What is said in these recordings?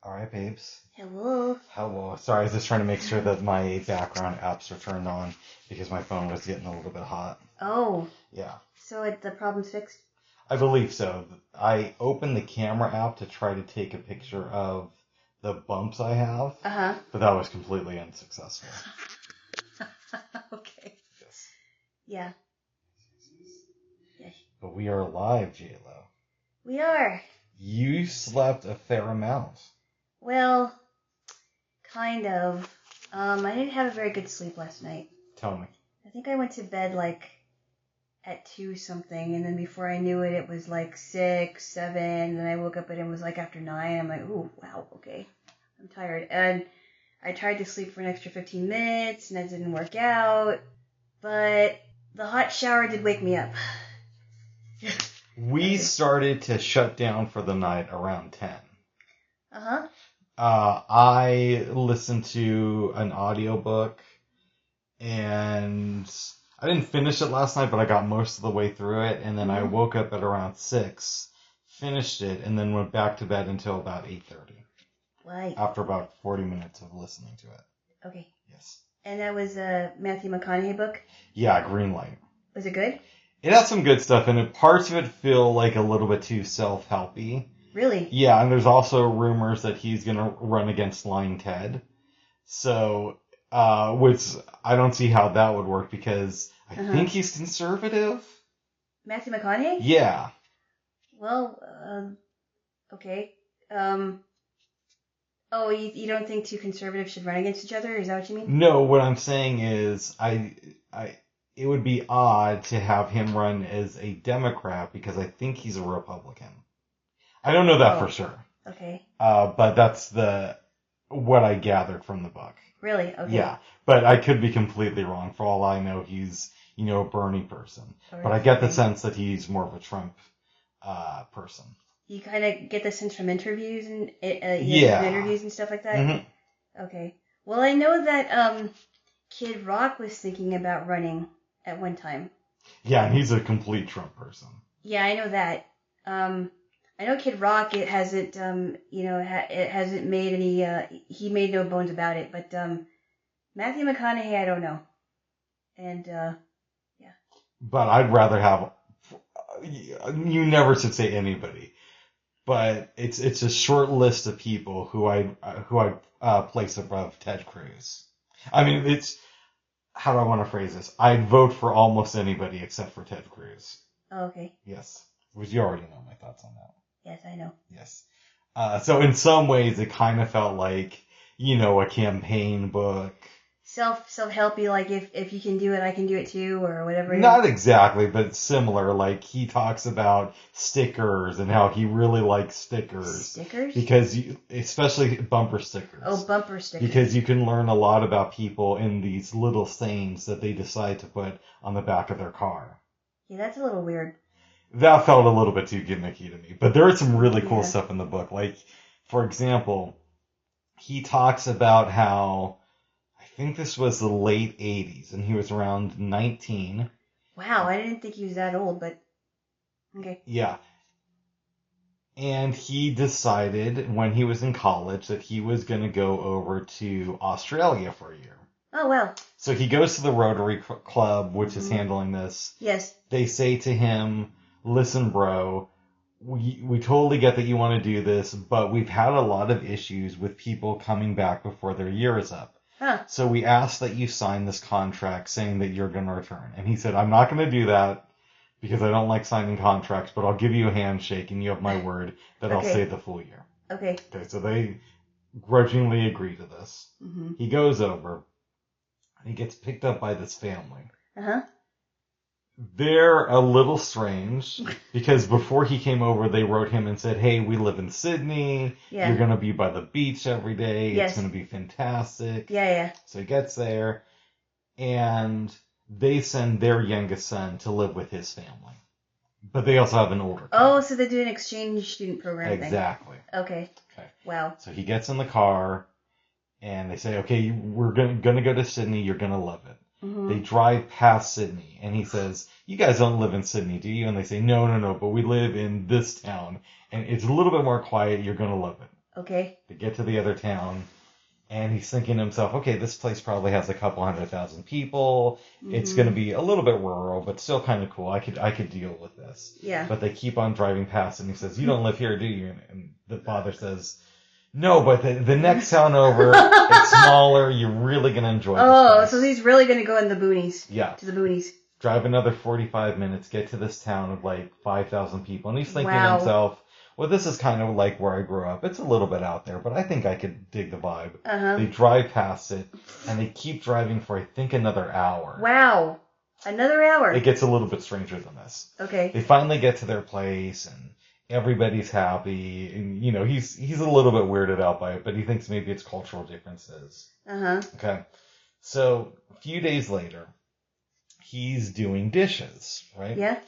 Alright, babes. Hello. Hello. Sorry, I was just trying to make sure that my background apps are turned on because my phone was getting a little bit hot. Oh. Yeah. So the problem's fixed? I believe so. I opened the camera app to try to take a picture of the bumps I have, but that was completely unsuccessful. Okay. Yes. Yeah. But we are live, Jaylo. We are. You slept a fair amount. Well, kind of. I didn't have a very good sleep last night. Tell me. I think I went to bed at 2 something, and then before I knew it, it was 6, 7, and then I woke up and it was after 9. I'm like, ooh, wow, okay. I'm tired. And I tried to sleep for an extra 15 minutes, and that didn't work out. But the hot shower did wake me up. We started to shut down for the night around 10. Uh-huh. I listened to an audiobook, and I didn't finish it last night, but I got most of the way through it, and then I woke up at around 6, finished it, and then went back to bed until about 8:30. Right. After about 40 minutes of listening to it. Okay. Yes. And that was a Matthew McConaughey book? Yeah, Green Light. Was it good? It has some good stuff in it. Parts of it feel like a little bit too self-helpy. Really? Yeah, and there's also rumors that he's going to run against Lying Ted. So, which I don't see how that would work because I think he's conservative. Matthew McConaughey? Yeah. Well, okay. Oh, you don't think two conservatives should run against each other? Is that what you mean? No, what I'm saying is it would be odd to have him run as a Democrat because I think he's a Republican. I don't know that for sure. Okay. But that's what I gathered from the book. Really? Okay. Yeah, but I could be completely wrong. For all I know, he's, a Bernie person. But I get the sense that he's more of a Trump person. You kind of get the sense from interviews and interviews and stuff like that? Mm-hmm. Okay. Well, I know that Kid Rock was thinking about running at one time. Yeah, and he's a complete Trump person. Yeah, I know that. I know Kid Rock. It hasn't, it hasn't made any. He made no bones about it. But Matthew McConaughey, I don't know. And yeah. But I'd rather have. You never should say anybody, but it's a short list of people who I place above Ted Cruz. I mean, it's. How do I want to phrase this? I'd vote for almost anybody except for Ted Cruz. Oh, okay. Yes. Which you already know my thoughts on that. Yes, I know. Yes. So in some ways, it kind of felt like, a campaign book. Self-helpy, like if you can do it, I can do it too, or whatever. Not exactly, but similar. Like, he talks about stickers and how he really likes stickers. Stickers? Because, especially bumper stickers. Oh, bumper stickers. Because you can learn a lot about people in these little sayings that they decide to put on the back of their car. Yeah, that's a little weird. That felt a little bit too gimmicky to me. But there is some really cool stuff in the book. Like, for example, he talks about how, I think this was the late 80s, and he was around 19. Wow, I didn't think he was that old, but okay. Yeah. And he decided when he was in college that he was going to go over to Australia for a year. Oh, wow. So he goes to the Rotary Club, which is handling this. Yes. They say to him, listen, bro, we totally get that you want to do this, but we've had a lot of issues with people coming back before their year is up. Huh. So we ask that you sign this contract saying that you're going to return. And he said, I'm not going to do that because I don't like signing contracts, but I'll give you a handshake and you have my word that I'll stay the full year. Okay. Okay, so they grudgingly agree to this. Mm-hmm. He goes over and he gets picked up by this family. Uh-huh. They're a little strange because before he came over, they wrote him and said, hey, we live in Sydney. Yeah. You're going to be by the beach every day. Yes. It's going to be fantastic. Yeah. So he gets there and they send their youngest son to live with his family. But they also have an older kid. Oh, so they do an exchange student program Exactly. thing. Okay. Wow. So he gets in the car and they say, okay, we're going to go to Sydney. You're going to love it. Mm-hmm. They drive past Sydney, and he says, you guys don't live in Sydney, do you? And they say, no, but we live in this town, and it's a little bit more quiet. You're going to love it. Okay. They get to the other town, and he's thinking to himself, okay, this place probably has a couple 100,000 people. It's going to be a little bit rural, but still kind of cool. I could deal with this. Yeah. But they keep on driving past, and he says, you don't live here, do you? And the father says, no, but the next town over, it's smaller. You're really going to enjoy this place. So he's really going to go in the boonies. Yeah. To the boonies. Drive another 45 minutes, get to this town of like 5,000 people, and he's thinking to Wow. himself, well, this is kind of like where I grew up. It's a little bit out there, but I think I could dig the vibe. Uh-huh. They drive past it, and they keep driving for, I think, another hour. Wow. Another hour. It gets a little bit stranger than this. Okay. They finally get to their place, and everybody's happy. And, you know, he's a little bit weirded out by it, but he thinks maybe it's cultural differences. Uh-huh. Okay. So, a few days later, he's doing dishes, right? Yeah.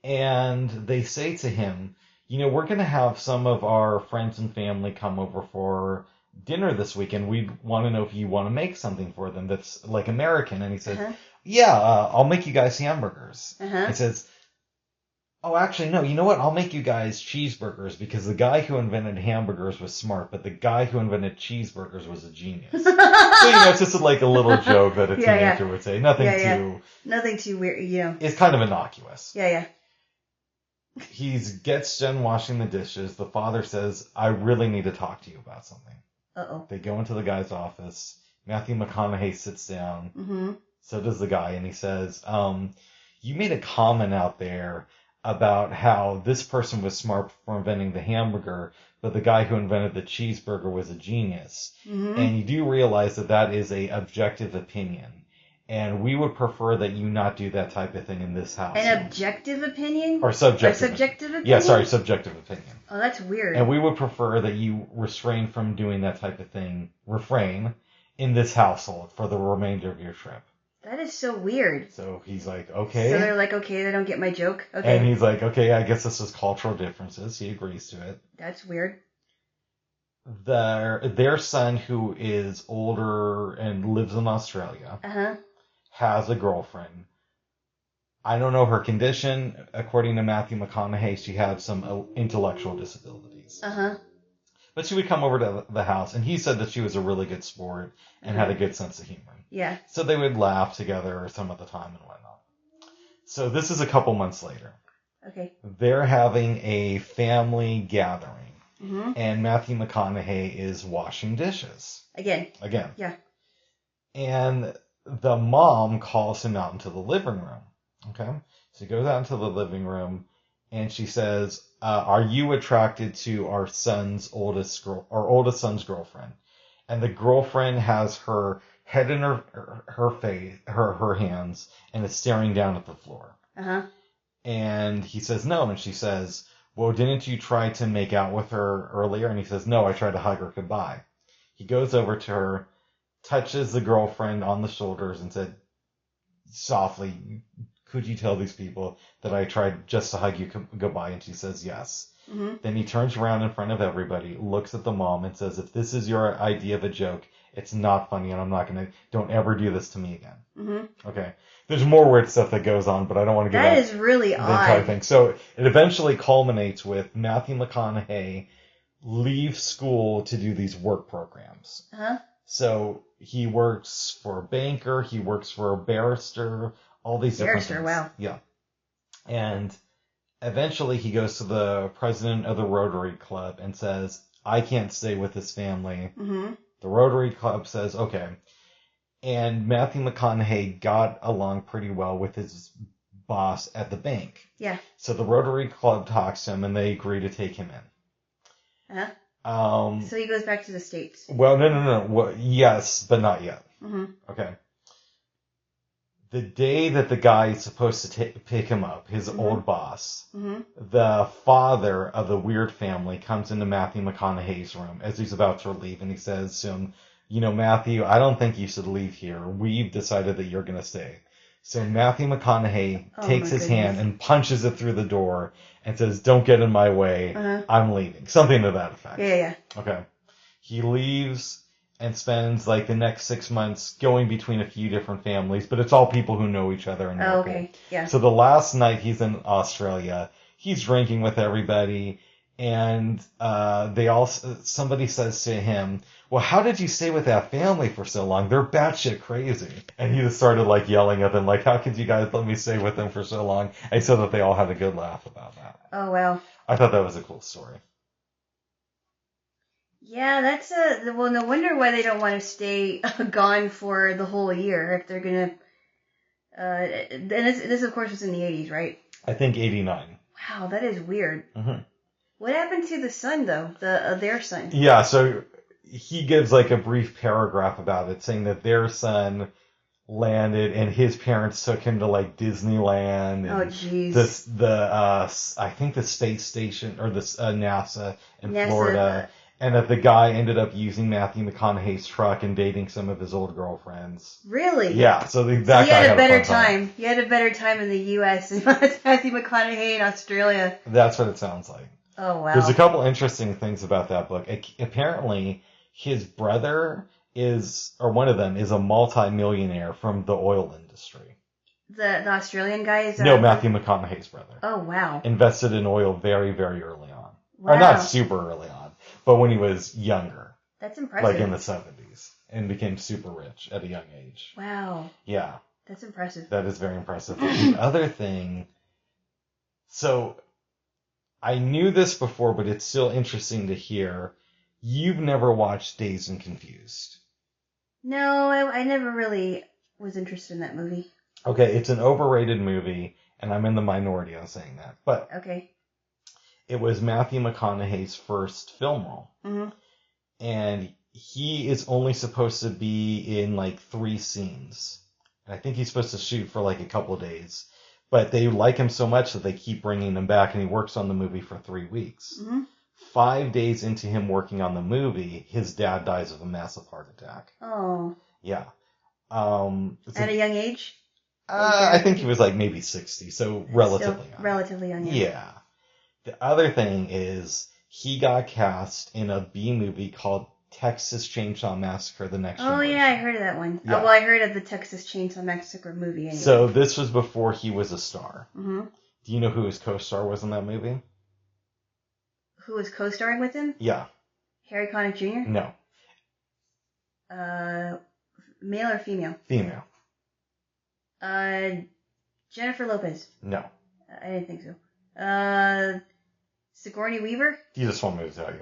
And they say to him, you know, we're going to have some of our friends and family come over for dinner this weekend. We want to know if you want to make something for them that's like American. And he says, yeah, I'll make you guys hamburgers. He says, oh, actually, no, you know what? I'll make you guys cheeseburgers because the guy who invented hamburgers was smart, but the guy who invented cheeseburgers was a genius. So, you know, it's just like a little joke that a teenager would say. Nothing too weird, you know. It's kind of innocuous. Yeah. He gets done washing the dishes. The father says, I really need to talk to you about something. Uh-oh. They go into the guy's office. Matthew McConaughey sits down. Mm-hmm. So does the guy. And he says, you made a comment out there about how this person was smart for inventing the hamburger, but the guy who invented the cheeseburger was a genius. Mm-hmm. And you do realize that that is a objective opinion. And we would prefer that you not do that type of thing in this house. An objective opinion? Or subjective. Opinion? Yeah, sorry, subjective opinion. Oh, that's weird. And we would prefer that you refrain from doing that type of thing, in this household for the remainder of your trip. That is so weird. So he's like, okay. So they're like, okay, they don't get my joke? Okay. And he's like, okay, I guess this is cultural differences. He agrees to it. That's weird. Their son, who is older and lives in Australia, has a girlfriend. I don't know her condition. According to Matthew McConaughey, she had some intellectual disabilities. But she would come over to the house, and he said that she was a really good sport and had a good sense of humor. Yeah. So they would laugh together some of the time and whatnot. So this is a couple months later. Okay. They're having a family gathering, and Matthew McConaughey is washing dishes. Again. Yeah. And the mom calls him out into the living room. Okay? So he goes out into the living room, and she says, are you attracted to our oldest son's girlfriend? And the girlfriend has her head in her face, her hands, and is staring down at the floor. And he says no, and she says, well, didn't you try to make out with her earlier? And he says, no, I tried to hug her goodbye. He goes over to her, touches the girlfriend on the shoulders, and said softly, could you tell these people that I tried just to hug you goodbye? And she says yes. Then he turns around in front of everybody, looks at the mom, and says, if this is your idea of a joke, it's not funny, and don't ever do this to me again. Okay. There's more weird stuff that goes on, but I don't want to get That is really odd. The entire thing. So it eventually culminates with Matthew McConaughey leaves school to do these work programs. So he works for a banker, he works for a barrister, all these different things. Wow. Yeah. And eventually he goes to the president of the Rotary Club and says, I can't stay with this family. The Rotary Club says, okay. And Matthew McConaughey got along pretty well with his boss at the bank. Yeah. So the Rotary Club talks to him, and they agree to take him in. So he goes back to the States. Well, no. Well, yes, but not yet. Okay. The day that the guy is supposed to pick him up, his old boss, the father of the weird family comes into Matthew McConaughey's room as he's about to leave, and he says to him, you know, Matthew, I don't think you should leave here. We've decided that you're going to stay. So Matthew McConaughey takes his hand and punches it through the door and says, don't get in my way. I'm leaving. Something to that effect. Yeah. Okay. He leaves and spends like the next 6 months going between a few different families, but it's all people who know each other. And okay. Yeah. So the last night he's in Australia, he's drinking with everybody, And somebody says to him, well, how did you stay with that family for so long? They're batshit crazy. And he just started like yelling at them, like, how could you guys let me stay with them for so long? And so that they all had a good laugh about that. Oh, wow. I thought that was a cool story. Yeah, that's well, no wonder why they don't want to stay gone for the whole year if they're gonna, and this of course was in the 80s, right? I think 89. Wow, that is weird. Mm-hmm. What happened to the son, though? Their son? Yeah, so he gives like a brief paragraph about it, saying that their son landed and his parents took him to like Disneyland and Oh, jeez. I think the space station or the NASA in NASA, Florida, and that the guy ended up using Matthew McConaughey's truck and dating some of his old girlfriends. Really? Yeah, so that So guy had a better fun time. You had a better time in the U.S. than Matthew McConaughey in Australia. That's what it sounds like. Oh, wow. There's a couple interesting things about that book. Apparently, his brother one of them is a multi-millionaire from the oil industry. The Australian guy is... No, Matthew McConaughey's brother. Oh, wow. Invested in oil very, very early on. Wow. Or not super early on, but when he was younger. That's impressive. Like in the 70s. And became super rich at a young age. Wow. Yeah. That's impressive. That is very impressive. The other thing... So... I knew this before, but it's still interesting to hear. You've never watched Dazed and Confused. No, I never really was interested in that movie. Okay, it's an overrated movie, and I'm in the minority on saying that. But okay, it was Matthew McConaughey's first film role. Mm-hmm. And he is only supposed to be in like 3 scenes. And I think he's supposed to shoot for like a couple of days. But they like him so much that they keep bringing him back, and he works on the movie for 3 weeks. Mm-hmm. 5 days into him working on the movie, his dad dies of a massive heart attack. Oh. Yeah. At a young age? I think he was like maybe 60, so relatively young. Relatively young. Yeah. The other thing is he got cast in a B movie called Texas Chainsaw Massacre: The Next Generation. Yeah, I heard of that one. Yeah. Well, I heard of the Texas Chainsaw Massacre movie anyway. So this was before he was a star. Mm-hmm. Do you know who his co-star was in that movie? Who was co-starring with him? Yeah. Harry Connick Jr.? No. Male or female? Female. Jennifer Lopez? No. I didn't think so. Sigourney Weaver? You just want me to tell you.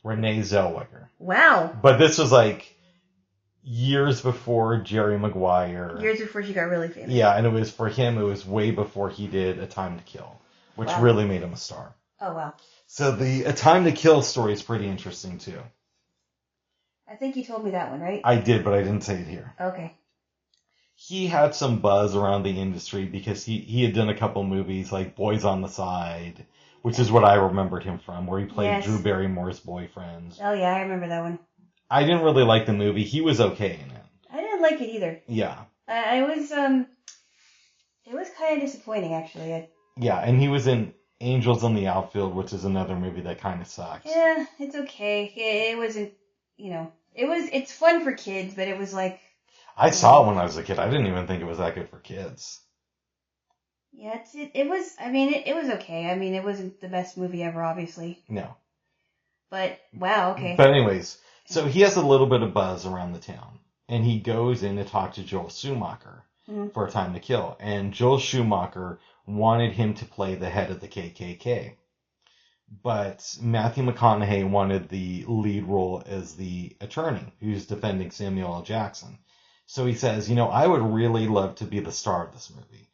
Renee Zellweger. Wow. But this was like years before Jerry Maguire. Years before she got really famous. Yeah, and it was for him, it was way before he did A Time to Kill, which really made him a star. Oh, wow. So the A Time to Kill story is pretty interesting, too. I think you told me that one, right? I did, but I didn't say it here. Okay. He had some buzz around the industry because he had done a couple movies like Boys on the Side, which is what I remembered him from, where he played Drew Barrymore's boyfriend. Oh, yeah, I remember that one. I didn't really like the movie. He was okay in it. I didn't like it either. Yeah. It was kind of disappointing, actually. Yeah, and he was in Angels in the Outfield, which is another movie that kind of sucks. Yeah, it's okay. It wasn't, it's fun for kids, but it was like... I saw it when I was a kid. I didn't even think it was that good for kids. Yeah, it was okay. I mean, it wasn't the best movie ever, obviously. No. But, wow, okay. But anyways, so he has a little bit of buzz around the town. And he goes in to talk to Joel Schumacher for A Time to Kill. And Joel Schumacher wanted him to play the head of the KKK. But Matthew McConaughey wanted the lead role as the attorney who's defending Samuel L. Jackson. So he says, I would really love to be the star of this movie.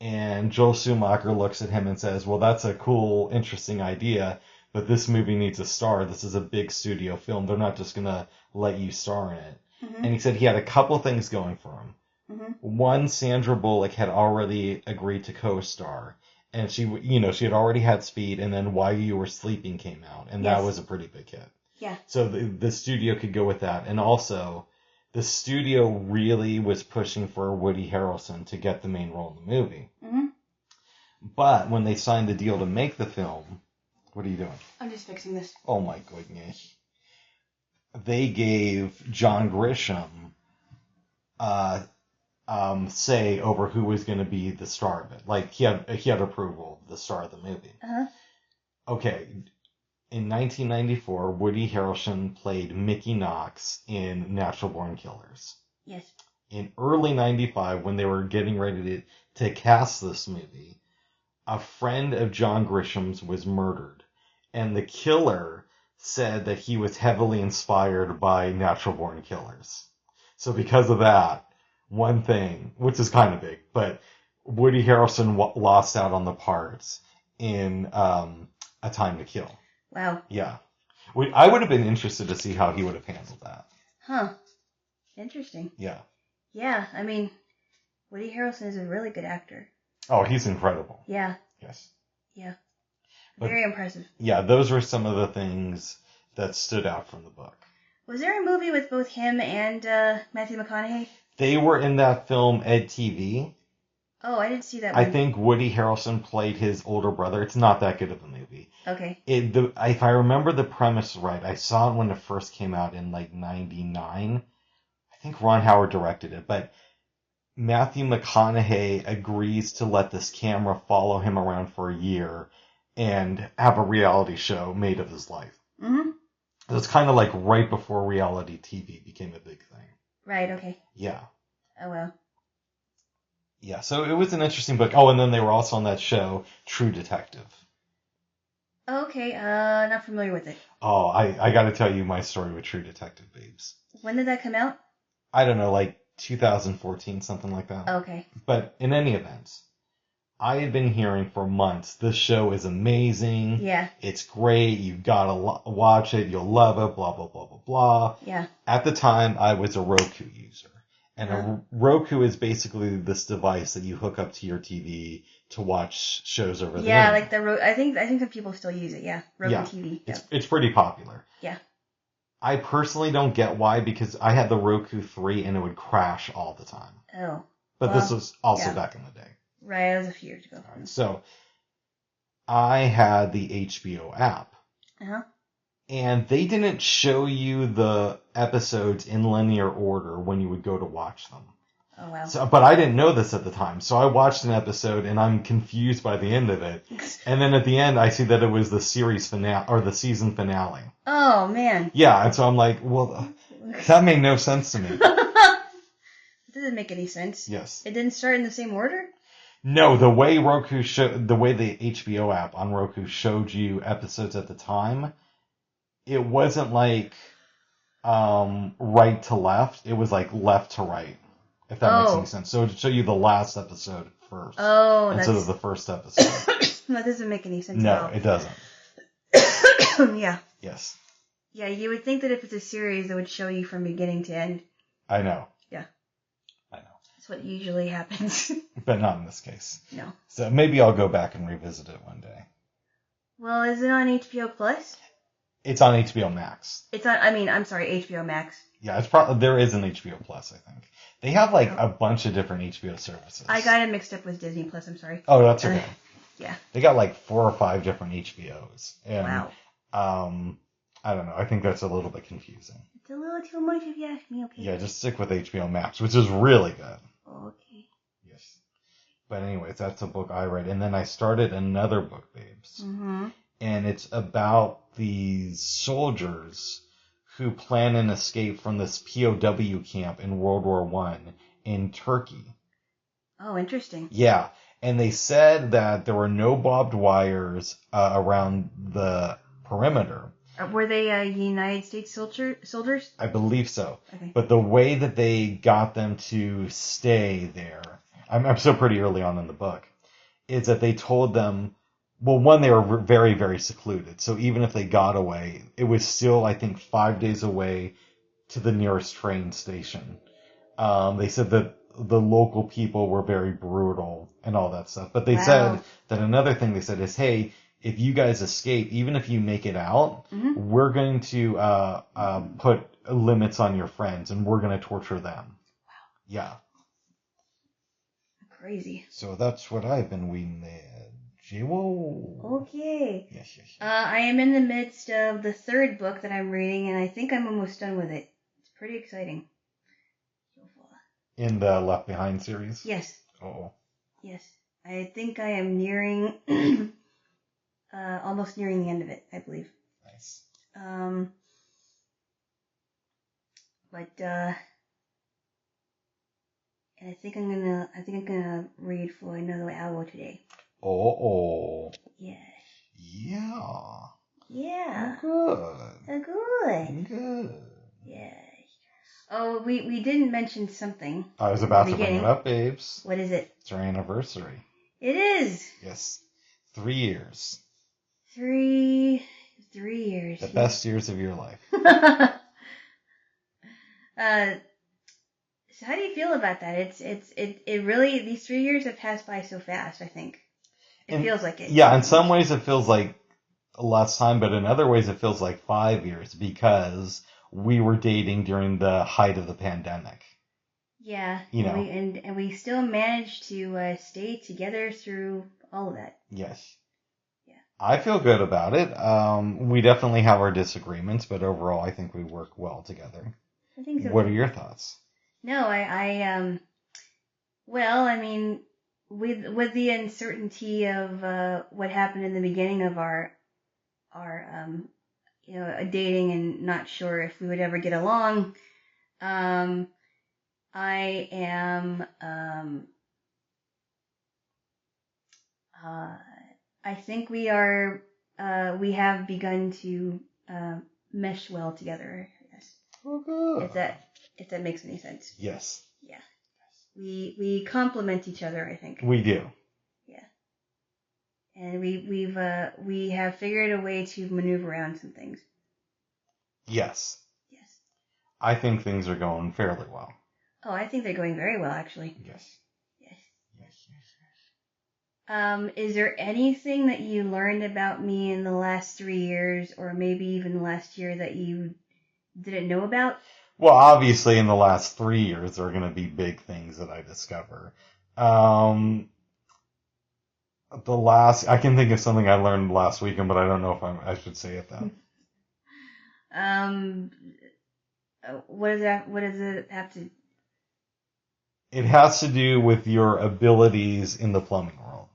And Joel Schumacher looks at him and says, well, that's a cool, interesting idea, but this movie needs a star. This is a big studio film. They're not just going to let you star in it. Mm-hmm. And he said he had a couple things going for him. Mm-hmm. One, Sandra Bullock had already agreed to co-star. And she had already had Speed, and then While You Were Sleeping came out. And that was a pretty big hit. Yeah. So the studio could go with that. And also, the studio really was pushing for Woody Harrelson to get the main role in the movie. Mm-hmm. But when they signed the deal to make the film, what are you doing? I'm just fixing this. Oh my goodness. They gave John Grisham say over who was going to be the star of it. Like he had approval of the star of the movie. Uh-huh. Okay, in 1994, Woody Harrelson played Mickey Knox in Natural Born Killers. Yes. In early 95, when they were getting ready to cast this movie, a friend of John Grisham's was murdered, and the killer said that he was heavily inspired by Natural Born Killers. So because of that, one thing, which is kind of big, but Woody Harrelson lost out on the parts in A Time to Kill. Wow. Yeah. I would have been interested to see how he would have handled that. Huh. Interesting. Yeah. Yeah, I mean, Woody Harrelson is a really good actor. Oh, he's incredible. Yeah. Yes. Yeah. Very impressive. Yeah, those were some of the things that stood out from the book. Was there a movie with both him and Matthew McConaughey? They were in that film Ed TV. Oh, I didn't see that one. I think Woody Harrelson played his older brother. It's not that good of a movie. Okay. If I remember the premise right, I saw it when it first came out in like 99. I think Ron Howard directed it, but Matthew McConaughey agrees to let this camera follow him around for a year and have a reality show made of his life. Mm-hmm. So it's kind of like right before reality TV became a big thing. Right, okay. Yeah. Oh, well. Yeah, so it was an interesting book. Oh, and then they were also on that show, True Detective. Okay, not familiar with it. Oh, I got to tell you my story with True Detective, babes. When did that come out? I don't know, like 2014, something like that. Okay. But in any event, I had been hearing for months, this show is amazing. Yeah. It's great. You've got to watch it. You'll love it. Blah, blah, blah, blah, blah. Yeah. At the time, I was a Roku user. And a Roku is basically this device that you hook up to your TV to watch shows over the internet. Yeah, like the I think that people still use it. Yeah, Roku TV. Yeah. It's pretty popular. Yeah. I personally don't get why, because I had the Roku 3 and it would crash all the time. Oh. But this was also back in the day. Right, that was a few years ago. Right, so I had the HBO app. Uh-huh. And they didn't show you the episodes in linear order when you would go to watch them. Oh, wow. So, but I didn't know this at the time. So I watched an episode and I'm confused by the end of it. And then at the end, I see that it was the series finale, or the season finale. Oh, man. Yeah, and so I'm like, well, that made no sense to me. It doesn't make any sense. Yes. It didn't start in the same order? No, the way the HBO app on Roku showed you episodes at the time, it wasn't like right to left. It was like left to right, if that makes any sense. So it would show you the last episode first instead of the first episode. That doesn't make any sense No, at all. it doesn't. Yeah. Yes. Yeah, you would think that if it's a series, it would show you from beginning to end. I know. Yeah. I know. That's what usually happens. But not in this case. No. So maybe I'll go back and revisit it one day. Well, is it on HBO Plus? It's on HBO Max. It's on, I'm sorry, HBO Max. Yeah, it's probably, there is an HBO Plus, I think. They have like a bunch of different HBO services. I got it mixed up with Disney Plus, I'm sorry. Oh, that's okay. Yeah. They got like 4 or 5 different HBOs. And, wow. I don't know. I think that's a little bit confusing. It's a little too much if you ask me, okay? Yeah, just stick with HBO Max, which is really good. Okay. Yes. But anyways, that's a book I read. And then I started another book, babes. Mm-hmm. And it's about these soldiers who plan an escape from this POW camp in World War I in Turkey. Oh, interesting. Yeah. And they said that there were no barbed wires around the perimeter. Were they United States soldiers? I believe so. Okay. But the way that they got them to stay there, I'm still pretty early on in the book, is that they told them, well, one, they were very, very secluded. So even if they got away, it was still, I think, 5 days away to the nearest train station. They said that the local people were very brutal and all that stuff. But they said that another thing they said is, hey, if you guys escape, even if you make it out, we're going to put limits on your friends and we're going to torture them. Wow. Yeah. Crazy. So that's what I've been reading there. Jaylo. Okay. Yes. I am in the midst of the 3rd book that I'm reading, and I think I'm almost done with it. It's pretty exciting. In the Left Behind series? Yes. Oh. Yes. I think I am nearing almost nearing the end of it, I believe. Nice. But and I think I'm gonna read For Another Hour today. Oh. Yes. Yeah. Yeah. Good. Good. Yes. Oh, we didn't mention something. I was about to bring it up, babes. What is it? It's our anniversary. It is. Yes. 3 years. 3 years. The best years of your life. So how do you feel about that? It really, these 3 years have passed by so fast, I think. It feels like it. Yeah, in some ways it feels like less time, but in other ways it feels like 5 years because we were dating during the height of the pandemic. Yeah, you know, and we still managed to stay together through all of that. Yes. Yeah. I feel good about it. We definitely have our disagreements, but overall I think we work well together. I think so. What are your thoughts? No, well, I mean, with the uncertainty of what happened in the beginning of our dating and not sure if we would ever get along, I am I think we have begun to mesh well together. Yes. Oh, good. If that makes any sense. Yes. Yeah. We complement each other, I think. We do. Yeah. And we have figured a way to maneuver around some things. Yes. Yes. I think things are going fairly well. Oh, I think they're going very well, actually. Yes. Yes. Is there anything that you learned about me in the last 3 years, or maybe even last year, that you didn't know about? Well, obviously in the last 3 years there are going to be big things that I discover. I can think of something I learned last weekend, but I don't know if I should say it then. What does it have to? It has to do with your abilities in the plumbing world.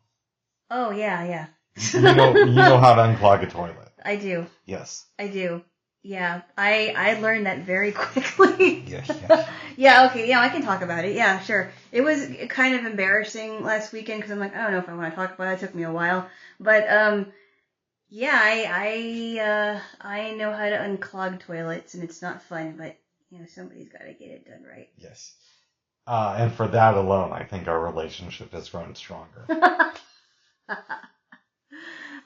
Oh, yeah. You know how to unclog a toilet. I do. Yes. I do. Yeah. I learned that very quickly. Yes. Yeah, okay. Yeah, I can talk about it. Yeah, sure. It was kind of embarrassing last weekend because I'm like, I don't know if I want to talk about it. It took me a while. But, yeah, I know how to unclog toilets, and it's not fun, but, somebody's got to get it done right. Yes. And for that alone, I think our relationship has grown stronger.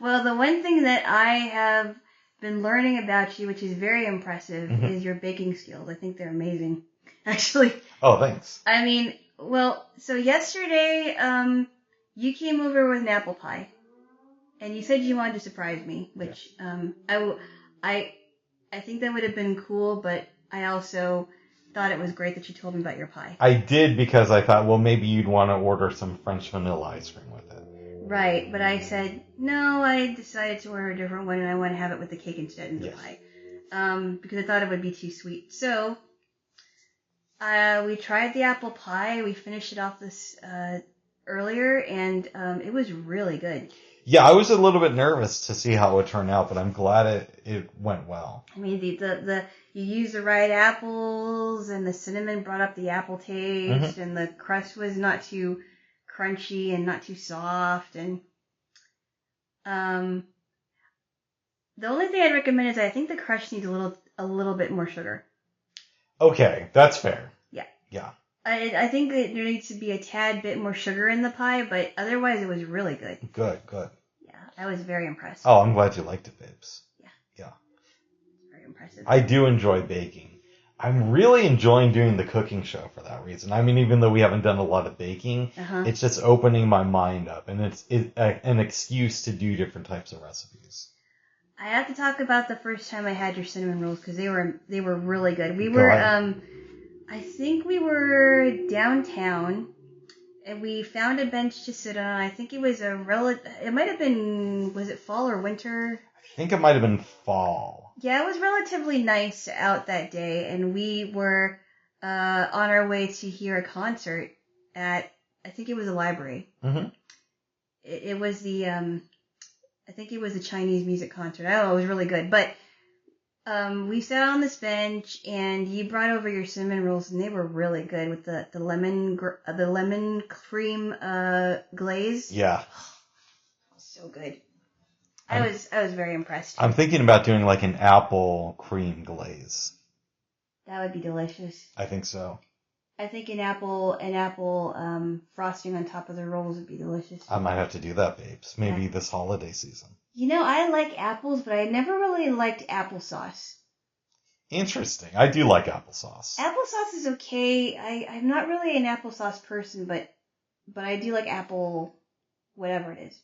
Well, the one thing that I have been learning about you, which is very impressive, is your baking skills. I think they're amazing, actually. Oh, thanks. I mean, well, so yesterday, you came over with an apple pie, and you said you wanted to surprise me, which I think that would have been cool, but I also thought it was great that you told me about your pie. I did because I thought, well, maybe you'd want to order some French vanilla ice cream with it. Right, but I said, no, I decided to order a different one, and I want to have it with the cake instead of the pie. Because I thought it would be too sweet. So, we tried the apple pie. We finished it off this earlier, and it was really good. Yeah, I was a little bit nervous to see how it would turn out, but I'm glad it went well. I mean, you used the right apples, and the cinnamon brought up the apple taste, and the crust was not too crunchy and not too soft, and the only thing I'd recommend is I think the crust needs a little bit more sugar. Okay, that's fair. Yeah. I think that there needs to be a tad bit more sugar in the pie, but otherwise it was really good. Good. Yeah, I was very impressed. Oh, I'm glad you liked it, babes. Yeah. Very impressive. I do enjoy baking. I'm really enjoying doing the cooking show for that reason. I mean, even though we haven't done a lot of baking, it's just opening my mind up, and it's an excuse to do different types of recipes. I have to talk about the first time I had your cinnamon rolls because they were really good. I think we were downtown, and we found a bench to sit on. I think it was it might have been, was it fall or winter? I think it might have been fall. Yeah, it was relatively nice out that day, and we were on our way to hear a concert at, I think it was a library. Mm-hmm. It was the I think it was a Chinese music concert. I don't know, it was really good. But we sat on this bench, and you brought over your cinnamon rolls, and they were really good with the lemon cream glaze. Yeah. So good. I was very impressed. I'm thinking about doing like an apple cream glaze. That would be delicious. I think so. I think an apple frosting on top of the rolls would be delicious. I might have to do that, babes. Maybe this holiday season. You know, I like apples, but I never really liked applesauce. Interesting. I do like applesauce. Applesauce is okay. I'm not really an applesauce person, but I do like apple, whatever it is.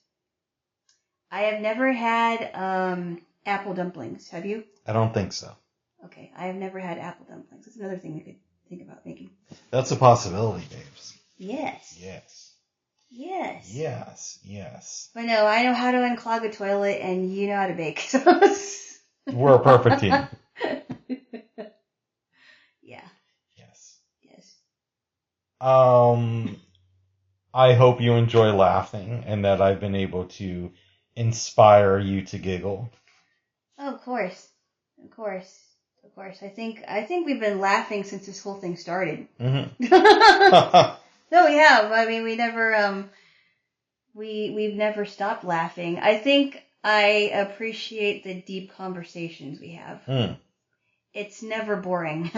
I have never had apple dumplings. Have you? I don't think so. Okay, I have never had apple dumplings. That's another thing we could think about making. That's a possibility, babes. Yes. Yes. Yes. Yes. Yes. But no, I know how to unclog a toilet, and you know how to bake. So We're a perfect team. Yeah. Yes. Yes. I hope you enjoy laughing and that I've been able to inspire you to giggle. Oh, of course. Of course. Of course. I think we've been laughing since this whole thing started. Mm-hmm. No, we have. I mean, we never we've never stopped laughing. I think I appreciate the deep conversations we have. Mm. It's never boring.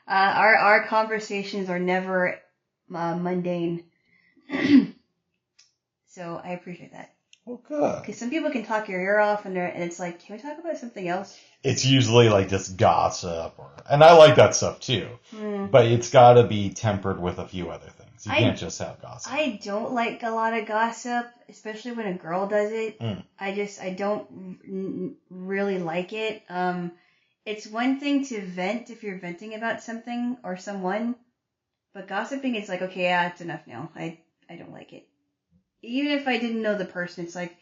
Our conversations are never mundane. So I appreciate that. Well, good. Because some people can talk your ear off, and it's like, can we talk about something else? It's usually like just gossip, and I like that stuff too. But it's got to be tempered with a few other things. You can't just have gossip. I don't like a lot of gossip, especially when a girl does it. I don't really like it. It's one thing to vent if you're venting about something or someone, but gossiping, it's like, okay, yeah, it's enough now. I don't like it. Even if I didn't know the person, it's like,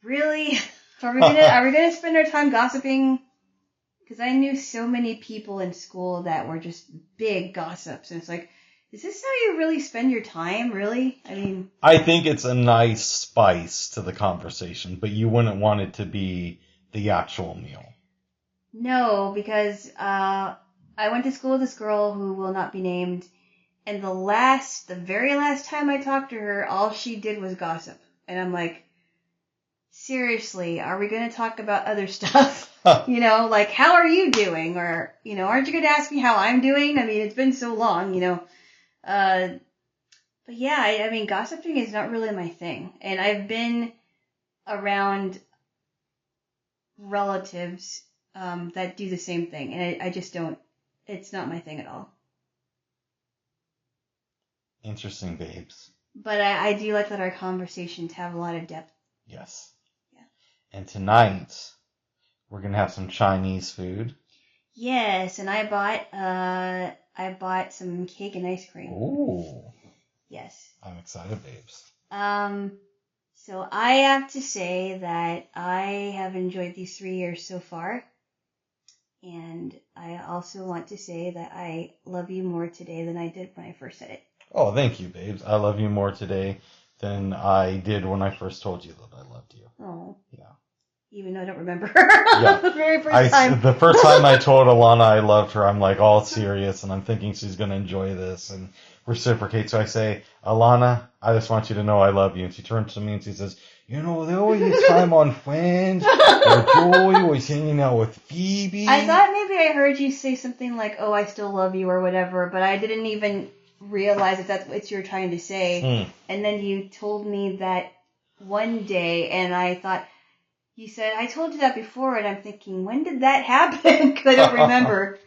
really? Are we gonna spend our time gossiping? Because I knew so many people in school that were just big gossips, and it's like, is this how you really spend your time? Really? I mean, I think it's a nice spice to the conversation, but you wouldn't want it to be the actual meal. No, because I went to school with this girl who will not be named, and the very last time I talked to her, all she did was gossip. And I'm like, seriously, are we going to talk about other stuff? You know, like, how are you doing? Or, you know, aren't you going to ask me how I'm doing? I mean, it's been so long, you know. But yeah, I mean, gossiping is not really my thing. And I've been around relatives that do the same thing. And I just don't, it's not my thing at all. Interesting, babes. But I do like that our conversations have a lot of depth. Yes. Yeah. And tonight, we're going to have some Chinese food. Yes, and I bought some cake and ice cream. Ooh. Yes. I'm excited, babes. So I have to say that I have enjoyed these 3 years so far. And I also want to say that I love you more today than I did when I first said it. Oh, thank you, babes. I love you more today than I did when I first told you that I loved you. Oh. Yeah. Even though I don't remember. Yeah. The very first time. The first time I told Alana I loved her, I'm like all serious and I'm thinking she's going to enjoy this and reciprocate. So I say, Alana, I just want you to know I love you. And she turns to me and she says, you know, there was this time on Friends where Joey was hanging out with Phoebe. I thought maybe I heard you say something like, oh, I still love you or whatever, but I didn't even realize if that's what you're trying to say. And then you told me that one day, and I thought, you said, I told you that before, and I'm thinking, when did that happen? Because I don't remember.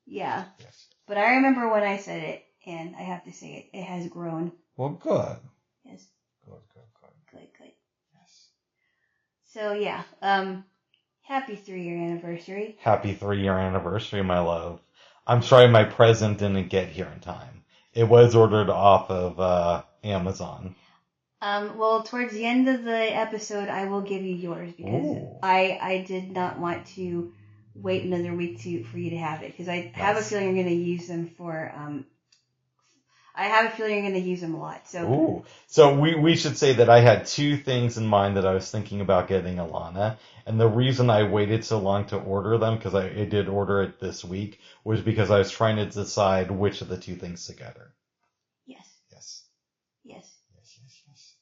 Yeah. Yes. But I remember when I said it, and I have to say it has grown. Well, good. Yes. Good. Good. Yes. So, yeah. Happy 3-year anniversary. Happy 3-year anniversary, my love. I'm sorry my present didn't get here in time. It was ordered off of Amazon. Well, towards the end of the episode, I will give you yours because I did not want to wait another week for you to have it because I have a feeling you're going to use them for I have a feeling you're going to use them a lot. So. Ooh. So we should say that I had two things in mind that I was thinking about getting Alana. And the reason I waited so long to order them, because I did order it this week, was because I was trying to decide which of the two things to get her. Yes. Yes. Yes. Yes, yes, yes.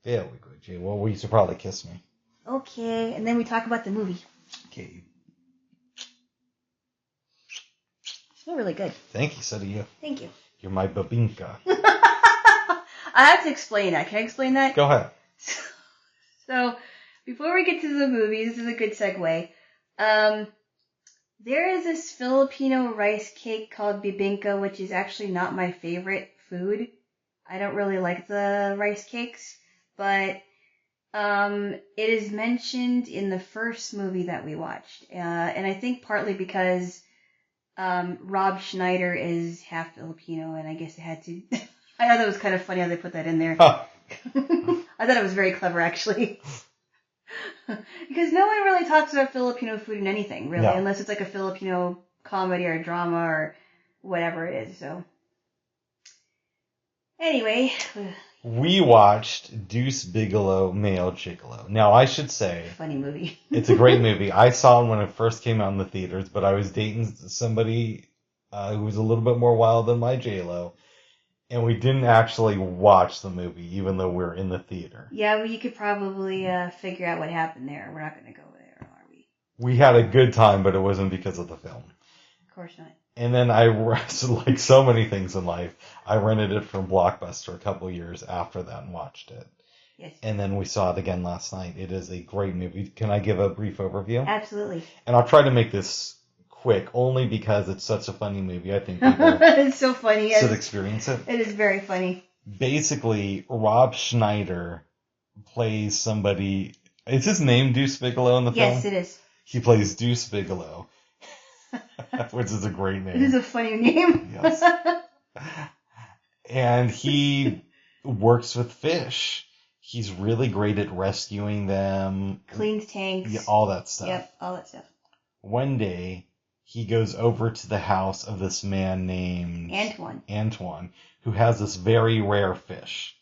There we go, Jay. Well, you should probably kiss me. Okay, and then we talk about the movie. Okay. You smell really good. Thank you. So do you. Thank you. You're my babinka. I have to explain that. Can I explain that? Go ahead. So, before we get to the movie, this is a good segue. There is this Filipino rice cake called bibingka, which is actually not my favorite food. I don't really like the rice cakes, but it is mentioned in the first movie that we watched. And I think partly because Rob Schneider is half Filipino, and I guess it had to... I thought it was kind of funny how they put that in there. Huh. I thought it was very clever, actually. Because no one really talks about Filipino food in anything, really, unless it's like a Filipino comedy or drama or whatever it is. So, anyway. We watched Deuce Bigalow, Male Gigolo. Now, I should say... Funny movie. It's a great movie. I saw it when it first came out in the theaters, but I was dating somebody who was a little bit more wild than my Jaylo. And we didn't actually watch the movie, even though we're in the theater. Yeah, well, you could probably figure out what happened there. We're not going to go there, are we? We had a good time, but it wasn't because of the film. Of course not. And then like so many things in life, I rented it from Blockbuster a couple years after that and watched it. Yes. And then we saw it again last night. It is a great movie. Can I give a brief overview? Absolutely. And I'll try to make this quick, only because it's such a funny movie. I think people it's so funny. should experience it. It is very funny. Basically, Rob Schneider plays somebody. Is his name Deuce Bigalow in the film? Yes, it is. He plays Deuce Bigalow, which is a great name. It is a funny name. Yes. And he works with fish. He's really great at rescuing them. Cleans tanks. Yeah, all that stuff. Yep, all that stuff. One day, he goes over to the house of this man named Antoine, who has this very rare fish.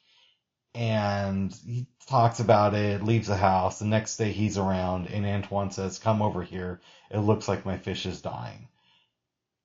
And he talks about it, leaves the house. The next day he's around, and Antoine says, "Come over here. It looks like my fish is dying."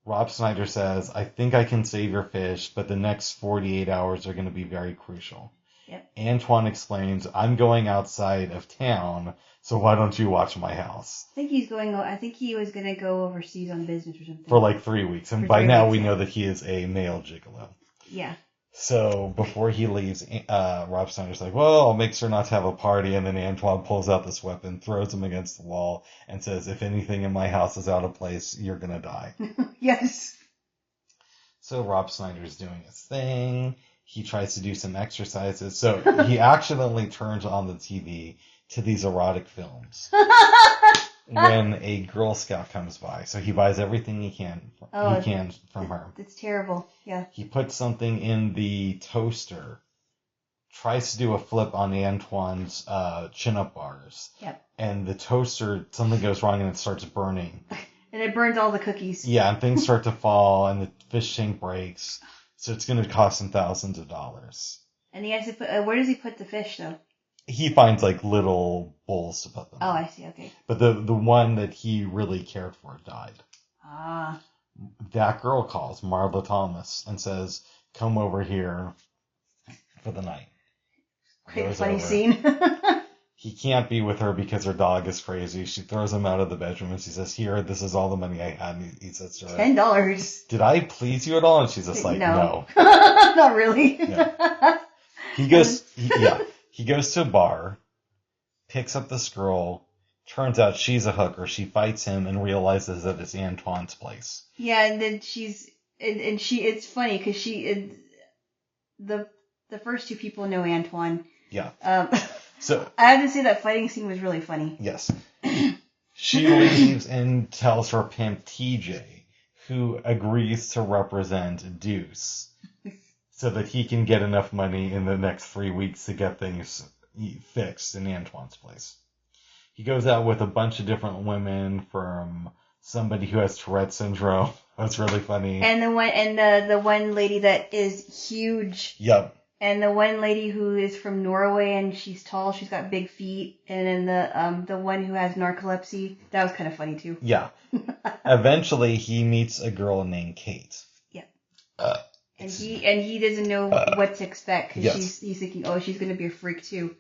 Rob Schneider says, "I think I can save your fish, but the next 48 hours are going to be very crucial." Yep. Antoine explains, "I'm going outside of town, so why don't you watch my house?" I think he was going to go overseas on business or something. For like 3 weeks. And by now we know that he is a male gigolo. Yeah. So before he leaves, Rob Schneider's like, "Well, I'll make sure not to have a party." And then Antoine pulls out this weapon, throws him against the wall, and says, "If anything in my house is out of place, you're going to die." Yes. So Rob Schneider's doing his thing. He tries to do some exercises. So he accidentally turns on the TV to these erotic films when a Girl Scout comes by. So he buys everything he can from her. It's terrible. Yeah. He puts something in the toaster, tries to do a flip on Antoine's chin-up bars. Yep. And the toaster, something goes wrong and it starts burning. And it burns all the cookies. Yeah, and things start to fall and the fish tank breaks. So it's going to cost him thousands of dollars. And he has to put, where does he put the fish though? He finds like little bowls to put them in. Oh, I see. Okay. But the one that he really cared for died. Ah. That girl calls, Marla Thomas, and says, "Come over here for the night." Quite a funny scene. He can't be with her because her dog is crazy. She throws him out of the bedroom and she says, "Here, this is all the money I had." And he says to her, $10. "Did I please you at all?" And she's just like, "No." Not really. Yeah. He goes to a bar, picks up this girl. Turns out she's a hooker. She fights him and realizes that it's Antoine's place. Yeah, and then it's funny because the first two people know Antoine. Yeah. So I have to say that fighting scene was really funny. Yes. She leaves and tells her pimp TJ, who agrees to represent Deuce, so that he can get enough money in the next 3 weeks to get things fixed in Antoine's place. He goes out with a bunch of different women, from somebody who has Tourette syndrome That's really funny. And the one lady that is huge. Yep. And the one lady who is from Norway and she's tall, she's got big feet. And then the one who has narcolepsy, that was kind of funny too. Yeah. Eventually, he meets a girl named Kate. Yeah. And he doesn't know what to expect because he's thinking, oh, she's going to be a freak too.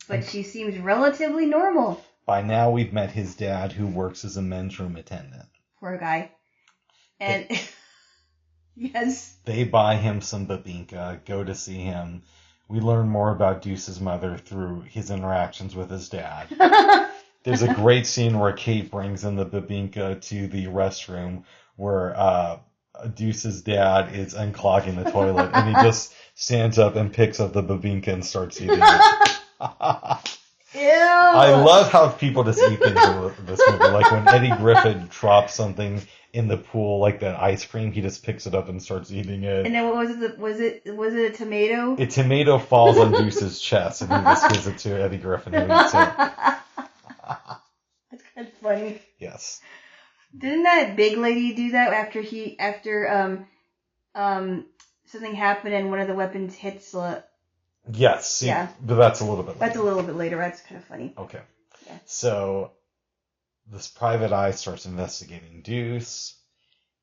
But she seems relatively normal. By now, we've met his dad, who works as a men's room attendant. Poor guy. And yes. They buy him some babinka, go to see him. We learn more about Deuce's mother through his interactions with his dad. There's a great scene where Kate brings in the babinka to the restroom where Deuce's dad is unclogging the toilet, and he just stands up and picks up the babinka and starts eating it. Ew. I love how people just eat things in this movie. Like when Eddie Griffin drops something in the pool, like that ice cream, he just picks it up and starts eting it. And then what was it? Was it a tomato? A tomato falls on Deuce's chest, and he just gives it to Eddie Griffin, who eats it. That's kind of funny. Yes. Didn't that big lady do that after something happened and one of the weapons hits? Yes. See, yeah. But that's a little bit later. That's a little bit later. That's kind of funny. Okay. Yeah. So this private eye starts investigating Deuce,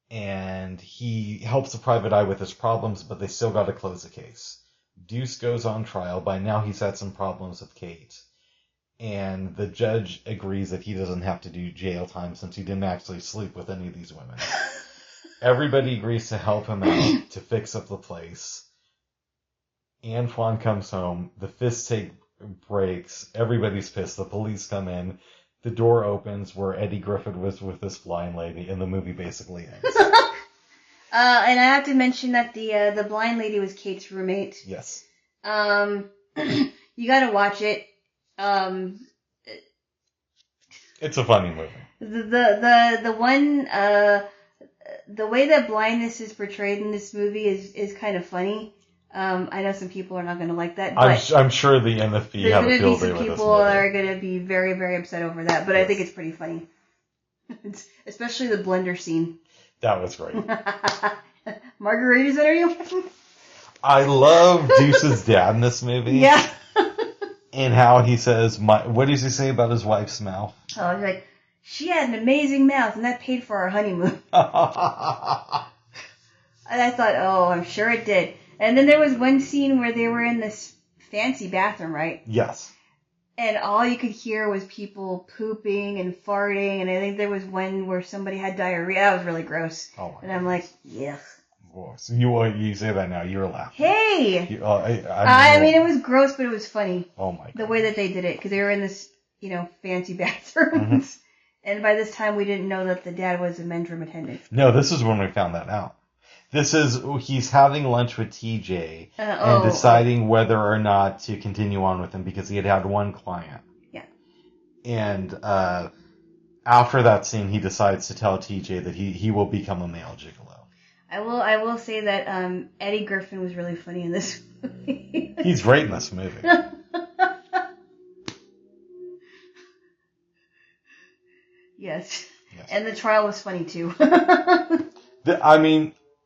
and he helps the private eye with his problems, but they still got to close the case. Deuce goes on trial. By now he's had some problems with Kate, and the judge agrees that he doesn't have to do jail time since he didn't actually sleep with any of these women. Everybody agrees to help him out to fix up the place. Antoine comes home. The fist tape breaks. Everybody's pissed. The police come in. The door opens where Eddie Griffin was with this blind lady, and the movie basically ends. And I have to mention that the blind lady was Kate's roommate. Yes. You gotta watch it. It's a funny movie. The one the way that blindness is portrayed in this movie is kind of funny. I know some people are not going to like that. But I'm sure the NFB have a field day with this movie. People are going to be very, very upset over that, but yes. I think it's pretty funny. Especially the blender scene. That was great. Margaritas, are you? I love Deuce's dad in this movie. Yeah. And how he says, what does he say about his wife's mouth? Oh, he's like, she had an amazing mouth, and that paid for our honeymoon. And I thought, oh, I'm sure it did. And then there was one scene where they were in this fancy bathroom, right? Yes. And all you could hear was people pooping and farting, and I think there was one where somebody had diarrhea. That was really gross. Oh my and I'm like, yeah. Boy, so you say that now, you're laughing. Hey! I mean, it was gross, but it was funny. Oh my God. The way that they did it, because they were in this, fancy bathrooms. Mm-hmm. And by this time, we didn't know that the dad was a men's room attendant. No, this is when we found that out. He's having lunch with TJ and deciding whether or not to continue on with him because he had one client. Yeah. And after that scene, he decides to tell TJ that he will become a male gigolo. I will say that Eddie Griffin was really funny in this movie. He's great in this movie. Yes. And the trial was funny too.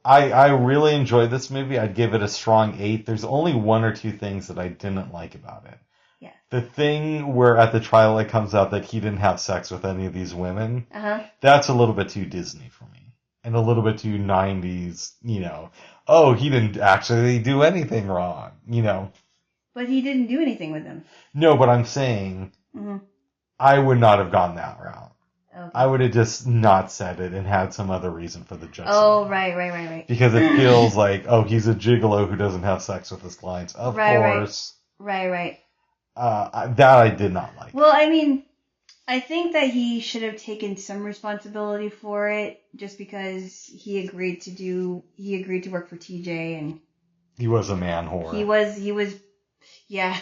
I really enjoyed this movie. I'd give it a strong 8. There's only one or two things that I didn't like about it. Yeah. The thing where at the trial it comes out that he didn't have sex with any of these women, that's a little bit too Disney for me. And a little bit too 90s, oh, he didn't actually do anything wrong, But he didn't do anything with them. No, but I'm saying I would not have gone that route. Okay. I would have just not said it and had some other reason for the judgment. Oh, right. Because it feels like, oh, he's a gigolo who doesn't have sex with his clients. Of course. Right. That I did not like. Well, I think that he should have taken some responsibility for it just because he agreed to work for TJ and he was a man whore. He was yeah,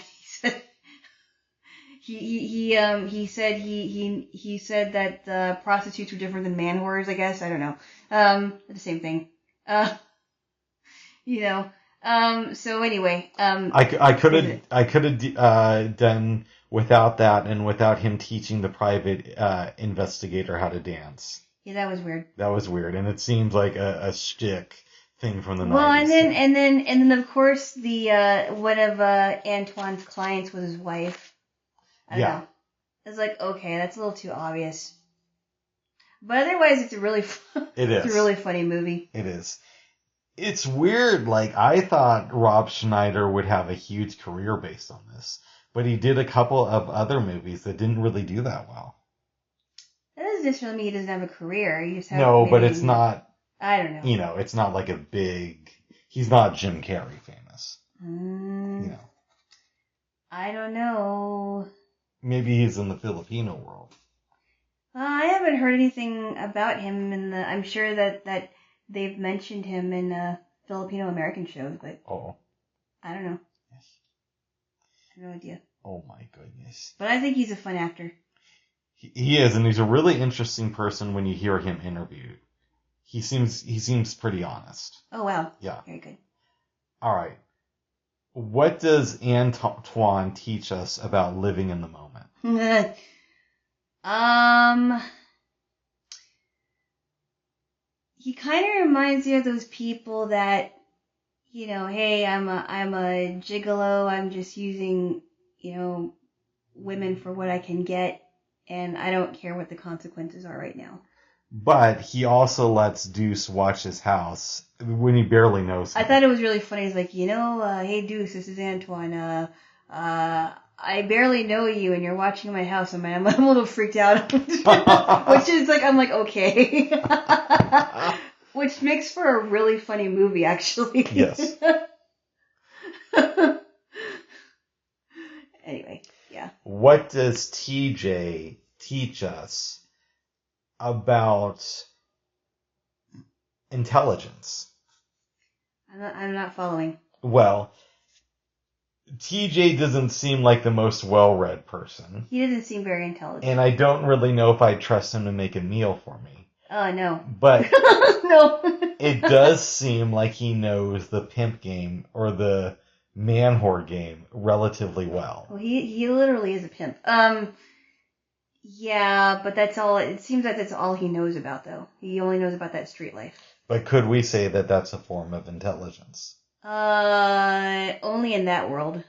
he said that the prostitutes were different than man whores, I guess. I don't know. The same thing. So anyway, I could have done without that and without him teaching the private investigator how to dance. Yeah, that was weird. That was weird, and it seemed like a shtick thing from the Well, 90s. and then of course the one of Antoine's clients was his wife. I don't know. It's like, okay, that's a little too obvious. But otherwise, it's a really it's a really funny movie. It is. It's weird. Like, I thought Rob Schneider would have a huge career based on this, but he did a couple of other movies that didn't really do that well. That doesn't necessarily mean he doesn't have a career. You just have No, but it's not. I don't know. You know, it's not like a big. He's not Jim Carrey famous. You know. I don't know. Maybe he's in the Filipino world. I haven't heard anything about him in the. I'm sure that they've mentioned him in Filipino American shows, but I don't know. Yes. I have no idea. Oh my goodness! But I think he's a fun actor. He is, and he's a really interesting person when you hear him interviewed. He seems pretty honest. Oh wow! Yeah. Very good. All right. What does Antoine teach us about living in the moment? He kind of reminds me of those people that, you know, hey, I'm a gigolo. I'm just using, you know, women for what I can get, and I don't care what the consequences are right now. But he also lets Deuce watch his house when he barely knows him. I thought it was really funny. He's like, you know, hey Deuce, this is Antoine. I barely know you, and you're watching my house. I'm a little freaked out, which is like, I'm like, okay, which makes for a really funny movie, actually. Yes. Anyway, yeah. What does TJ teach us about intelligence? I'm not following. Well, TJ doesn't seem like the most well-read person. He doesn't seem very intelligent. And I don't really know if I trust him to make a meal for me. Oh, no. But no. It does seem like he knows the pimp game or the man whore game relatively well. Well, he literally is a pimp. Yeah, but that's all. It seems like that's all he knows about, though. He only knows about that street life. But could we say that that's a form of intelligence? Only in that world.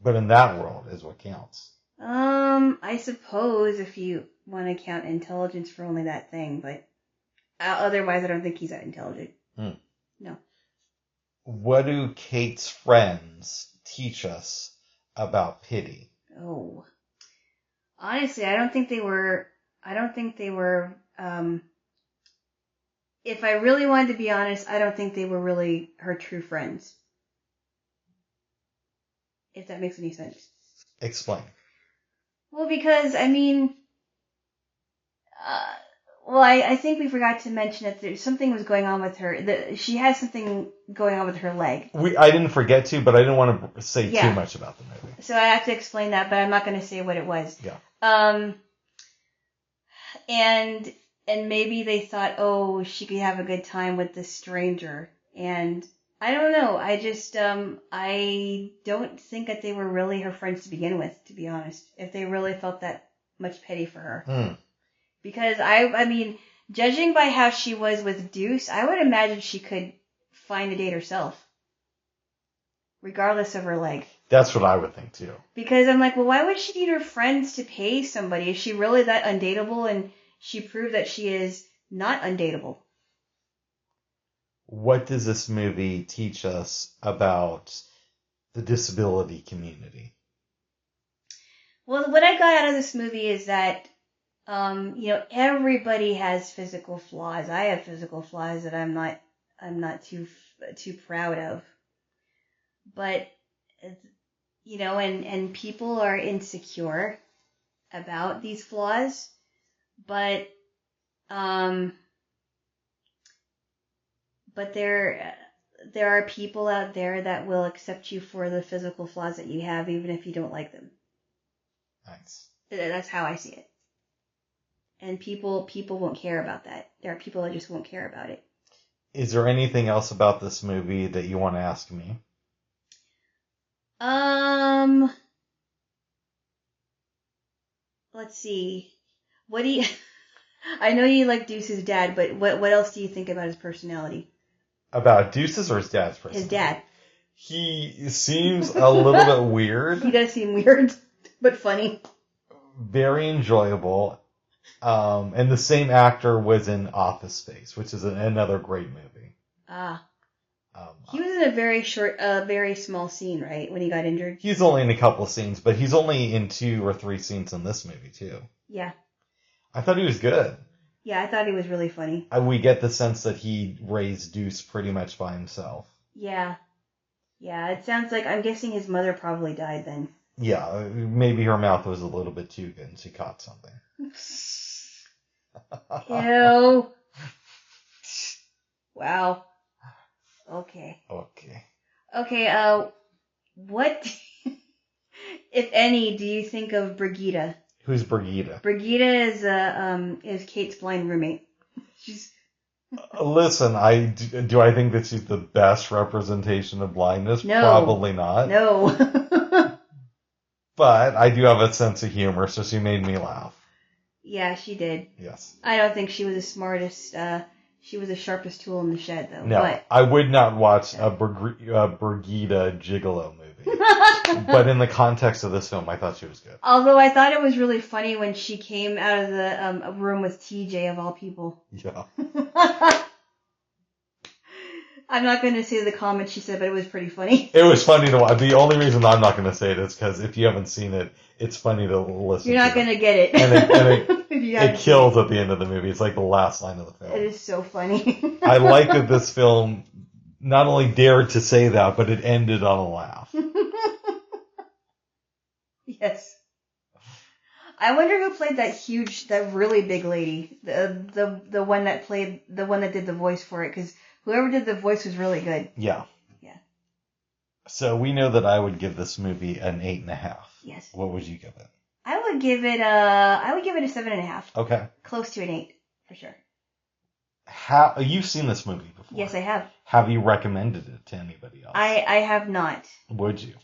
But in that world is what counts. I suppose if you want to count intelligence for only that thing, but otherwise I don't think he's that intelligent. No. What do Kate's friends teach us about pity? Oh. Honestly, I don't think they were, if I really wanted to be honest, I don't think they were really her true friends. If that makes any sense. Explain. Well, because, I mean, I think we forgot to mention that something was going on with her. She has something going on with her leg. I didn't forget to, but I didn't want to say too much about the movie. So I have to explain that, but I'm not going to say what it was. Yeah. And maybe they thought, oh, she could have a good time with this stranger. And I don't know. I just, I don't think that they were really her friends to begin with, to be honest. If they really felt that much pity for her. Because I mean, judging by how she was with Deuce, I would imagine she could find a date herself. Regardless of her leg. That's what I would think too. Because I'm like, well, why would she need her friends to pay somebody? Is she really that undateable? And she proved that she is not undateable. What does this movie teach us about the disability community? Well, what I got out of this movie is that, everybody has physical flaws. I have physical flaws that I'm not too proud of. But, and people are insecure about these flaws, but there are people out there that will accept you for the physical flaws that you have, even if you don't like them. Nice. That's how I see it. And people won't care about that. There are people that just won't care about it. Is there anything else about this movie that you want to ask me? Let's see. What do you I know you like Deuce's dad, but what else do you think about his personality? About Deuce's or his dad's personality? His dad. He seems a little bit weird. He does seem weird, but funny. Very enjoyable. And the same actor was in Office Space, which is another great movie. Ah. He was in a very small scene, right, when he got injured? He's only in a couple of scenes, but he's only in 2 or 3 scenes in this movie, too. Yeah. I thought he was good. Yeah, I thought he was really funny. We get the sense that he raised Deuce pretty much by himself. Yeah. Yeah, it sounds like, I'm guessing his mother probably died then. Yeah, maybe her mouth was a little bit too good and she caught something. Ew. Wow. Okay. Okay, what, if any, do you think of Brigida? Who's Brigida? Brigida is Kate's blind roommate. She's... Listen, do I think that she's the best representation of blindness? No. Probably not. No. But I do have a sense of humor, so she made me laugh. Yeah, she did. Yes. I don't think she was the smartest, she was the sharpest tool in the shed, though. No, but... I would not watch a Brigida Gigolo movie. But in the context of this film, I thought she was good. Although I thought it was really funny when she came out of the room with TJ, of all people. Yeah. I'm not going to say the comment she said, but it was pretty funny. It was funny to watch. The only reason I'm not going to say it is because if you haven't seen it, it's funny to listen to. You're not going to get it. And it kills at the end of the movie. It's like the last line of the film. It is so funny. I like that this film not only dared to say that, but it ended on a laugh. Yes. I wonder who played that really big lady, the one that did the voice for it, because whoever did the voice was really good. Yeah. Yeah. So we know that I would give this movie an 8.5. Yes. What would you give it? I would give it a 7.5. Okay. Close to an 8, for sure. You've seen this movie before? Yes, I have. Have you recommended it to anybody else? I have not. Would you?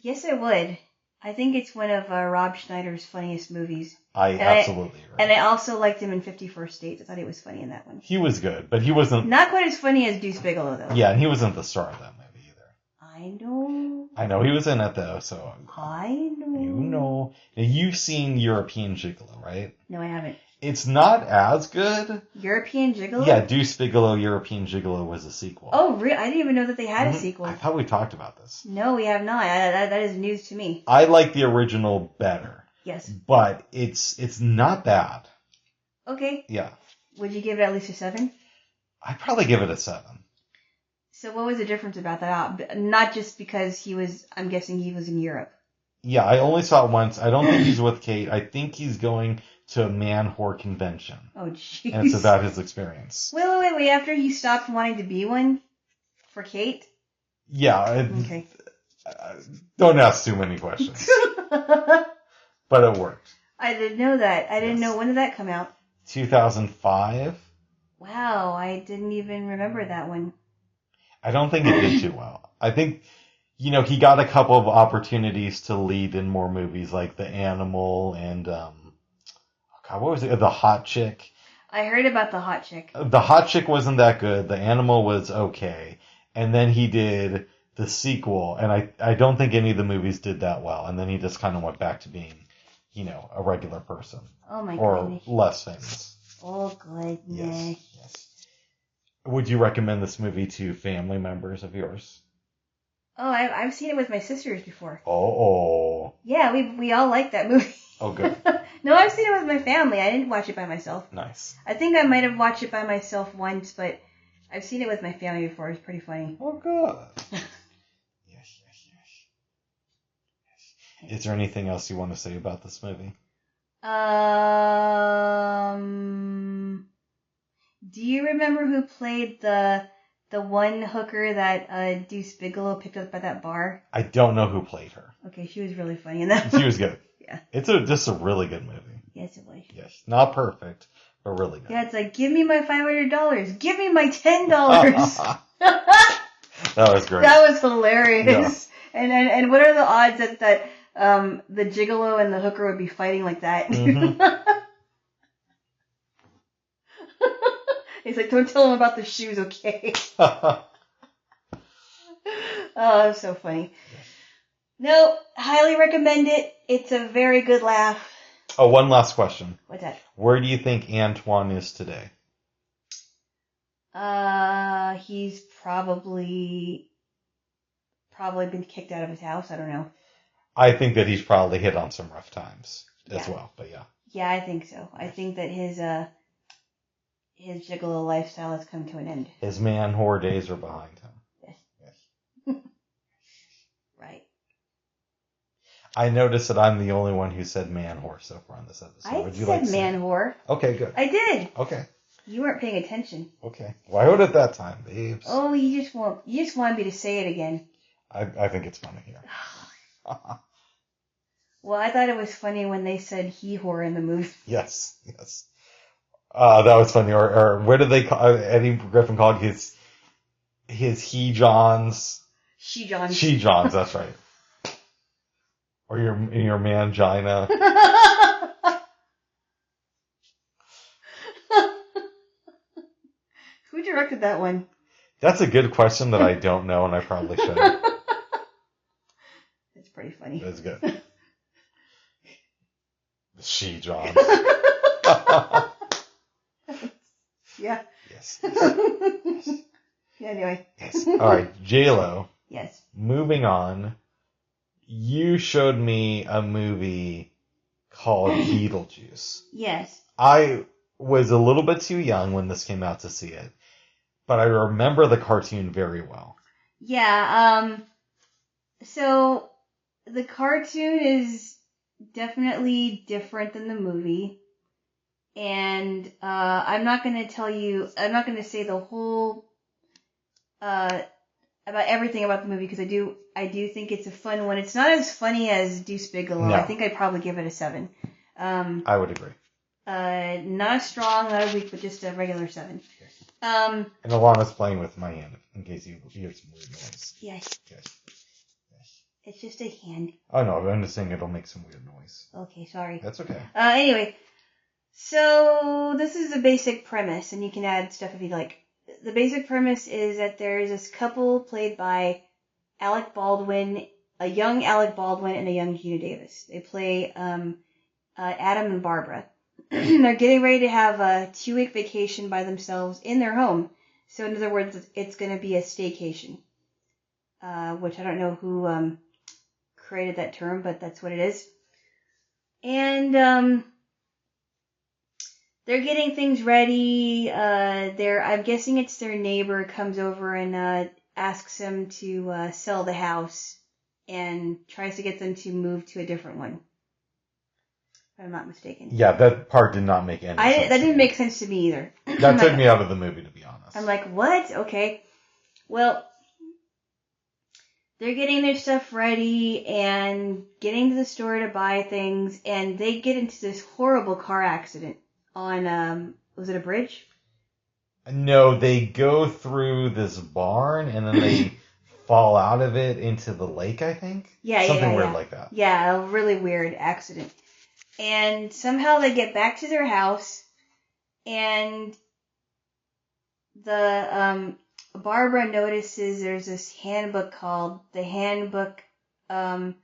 Yes, I would. I think it's one of Rob Schneider's funniest movies. Absolutely agree. And I also liked him in 50 First Dates. I thought he was funny in that one. He was good, but he wasn't... Not quite as funny as Deuce Bigalow, though. Yeah, and he wasn't the star of that movie either. I know. I know he was in it, though, so... I know. You know. Now, you've seen European Gigolo, right? No, I haven't. It's not as good. European Gigolo? Yeah, Deuce Bigalow, European Gigolo was a sequel. Oh, really? I didn't even know that they had a sequel. I thought we talked about this. No, we have not. That is news to me. I like the original better. Yes. But it's not bad. Okay. Yeah. Would you give it at least a 7? I'd probably give it a 7. So what was the difference about that? Not just because I'm guessing he was in Europe. Yeah, I only saw it once. I don't think he's with Kate. I think he's going to a man-whore convention. Oh, jeez. And it's about his experience. Wait. After he stopped wanting to be one? For Kate? Yeah. Okay. Don't ask too many questions. But it worked. I didn't know that. I didn't know. When did that come out? 2005. Wow, I didn't even remember that one. I don't think it did too well. I think, he got a couple of opportunities to lead in more movies like The Animal and, what was it? The Hot Chick. I heard about The Hot Chick. The Hot Chick wasn't that good. The Animal was okay. And then he did the sequel, and I don't think any of the movies did that well. And then he just kind of went back to being, a regular person. Oh my goodness. Or less famous. Oh goodness. Yes. Would you recommend this movie to family members of yours? Oh, I've seen it with my sisters before. Oh. Yeah, we all like that movie. Oh, good. No, I've seen it with my family. I didn't watch it by myself. Nice. I think I might have watched it by myself once, but I've seen it with my family before. It's pretty funny. Oh, good. Yes. Is there anything else you want to say about this movie? Do you remember who played the one hooker that Deuce Bigalow picked up at that bar? I don't know who played her. Okay, she was really funny in that. She was good. Yeah. It's just a really good movie. Yes, it was. Yes. Not perfect, but really good. Yeah, it's like, give me my $500. Give me my $10. That was great. That was hilarious. Yeah. And what are the odds that the gigolo and the hooker would be fighting like that? Mm-hmm. He's like, don't tell him about the shoes, okay? Oh, that's so funny. No, highly recommend it. It's a very good laugh. Oh, one last question. What's that? Where do you think Antoine is today? He's probably been kicked out of his house. I don't know. I think that he's probably hit on some rough times as well, but yeah. Yeah, I think so. I think that his gigolo lifestyle has come to an end. His man whore days are behind him. Yes. Right. I noticed that I'm the only one who said man whore so far on this episode. I said man whore. Okay, good. I did. Okay. You weren't paying attention. Okay. Why would at that time, babes? Oh, you just wanted me to say it again. I think it's funny here. Well, I thought it was funny when they said he whore in the movie. Yes. That was funny. Or what did they call Eddie Griffin called his he Johns? She Johns. She Johns. That's right. Or your mangina. Who directed that one? That's a good question that I don't know, and I probably should. It's pretty funny. That's good. She Johns. Yeah. Yes. Yeah, anyway. Yes. All right, Jaylo. Yes. Moving on. You showed me a movie called Beetlejuice. Yes. I was a little bit too young when this came out to see it, but I remember the cartoon very well. Yeah, so the cartoon is definitely different than the movie. And I'm not going to say the whole about everything about the movie, because I do think it's a fun one. It's not as funny as Deuce Bigalow. No. I think I'd probably give it a 7. I would agree. Not a strong, not a weak, but just a regular 7. And Alana's playing with my hand in case you hear some weird noise. Yes. Yes. It's just a hand. Oh no, I'm just saying it'll make some weird noise. Okay, sorry. That's okay. Anyway, so this is a basic premise, and you can add stuff if you like. The basic premise is that there's this couple played by Alec Baldwin, a young Alec Baldwin and a young Gina Davis. They play Adam and Barbara. They're getting ready to have a 2-week vacation by themselves in their home. So in other words, it's going to be a staycation, which I don't know who created that term, but that's what it is. And they're getting things ready. I'm guessing it's their neighbor comes over and asks them to sell the house and tries to get them to move to a different one. If I'm not mistaken. Yeah, that part did not make any sense. That didn't make sense to me either. That took me out of the movie, to be honest. I'm like, what? Okay. Well, they're getting their stuff ready and getting to the store to buy things, and they get into this horrible car accident on, was it a bridge? No, they go through this barn, and then they fall out of it into the lake, I think? Yeah, Something weird like that. Yeah, a really weird accident. And somehow they get back to their house, and the Barbara notices there's this handbook called the handbook of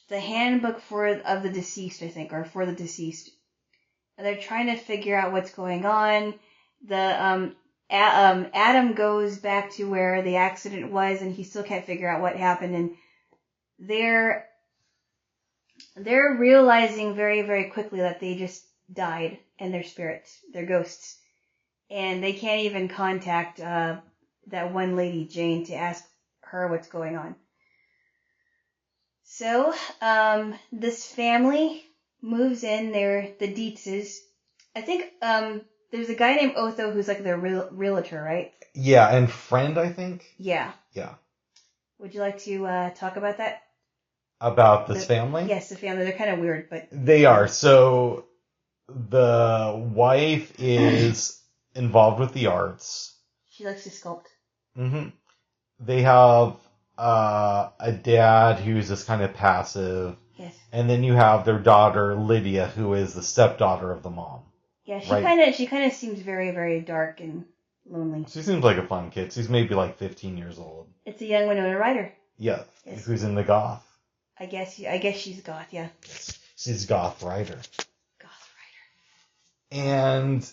the deceased, I think, or for the deceased. And they're trying to figure out what's going on. The Adam goes back to where the accident was, and he still can't figure out what happened. And they're realizing very, very quickly that they just died, and they're spirits, they're ghosts, and they can't even contact that one lady, Jane, to ask her what's going on. So this family moves in. They're the Dietzes. I think there's a guy named Otho who's like their realtor, right? Yeah, and friend, I think? Yeah. Yeah. Would you like to talk about that? About this family? Yes, the family. They're kind of weird, but... They are. So, the wife is involved with the arts. She likes to sculpt. Mm-hmm. They have a dad who's just kind of passive. Yes. And then you have their daughter, Lydia, who is the stepdaughter of the mom. Yeah, right? she kind of seems very, very dark and lonely. She seems like a fun kid. She's maybe like 15 years old. It's a young Winona Ryder. Yeah, Yes. who's in the goth. I guess she's goth, yeah. She's goth writer. Goth And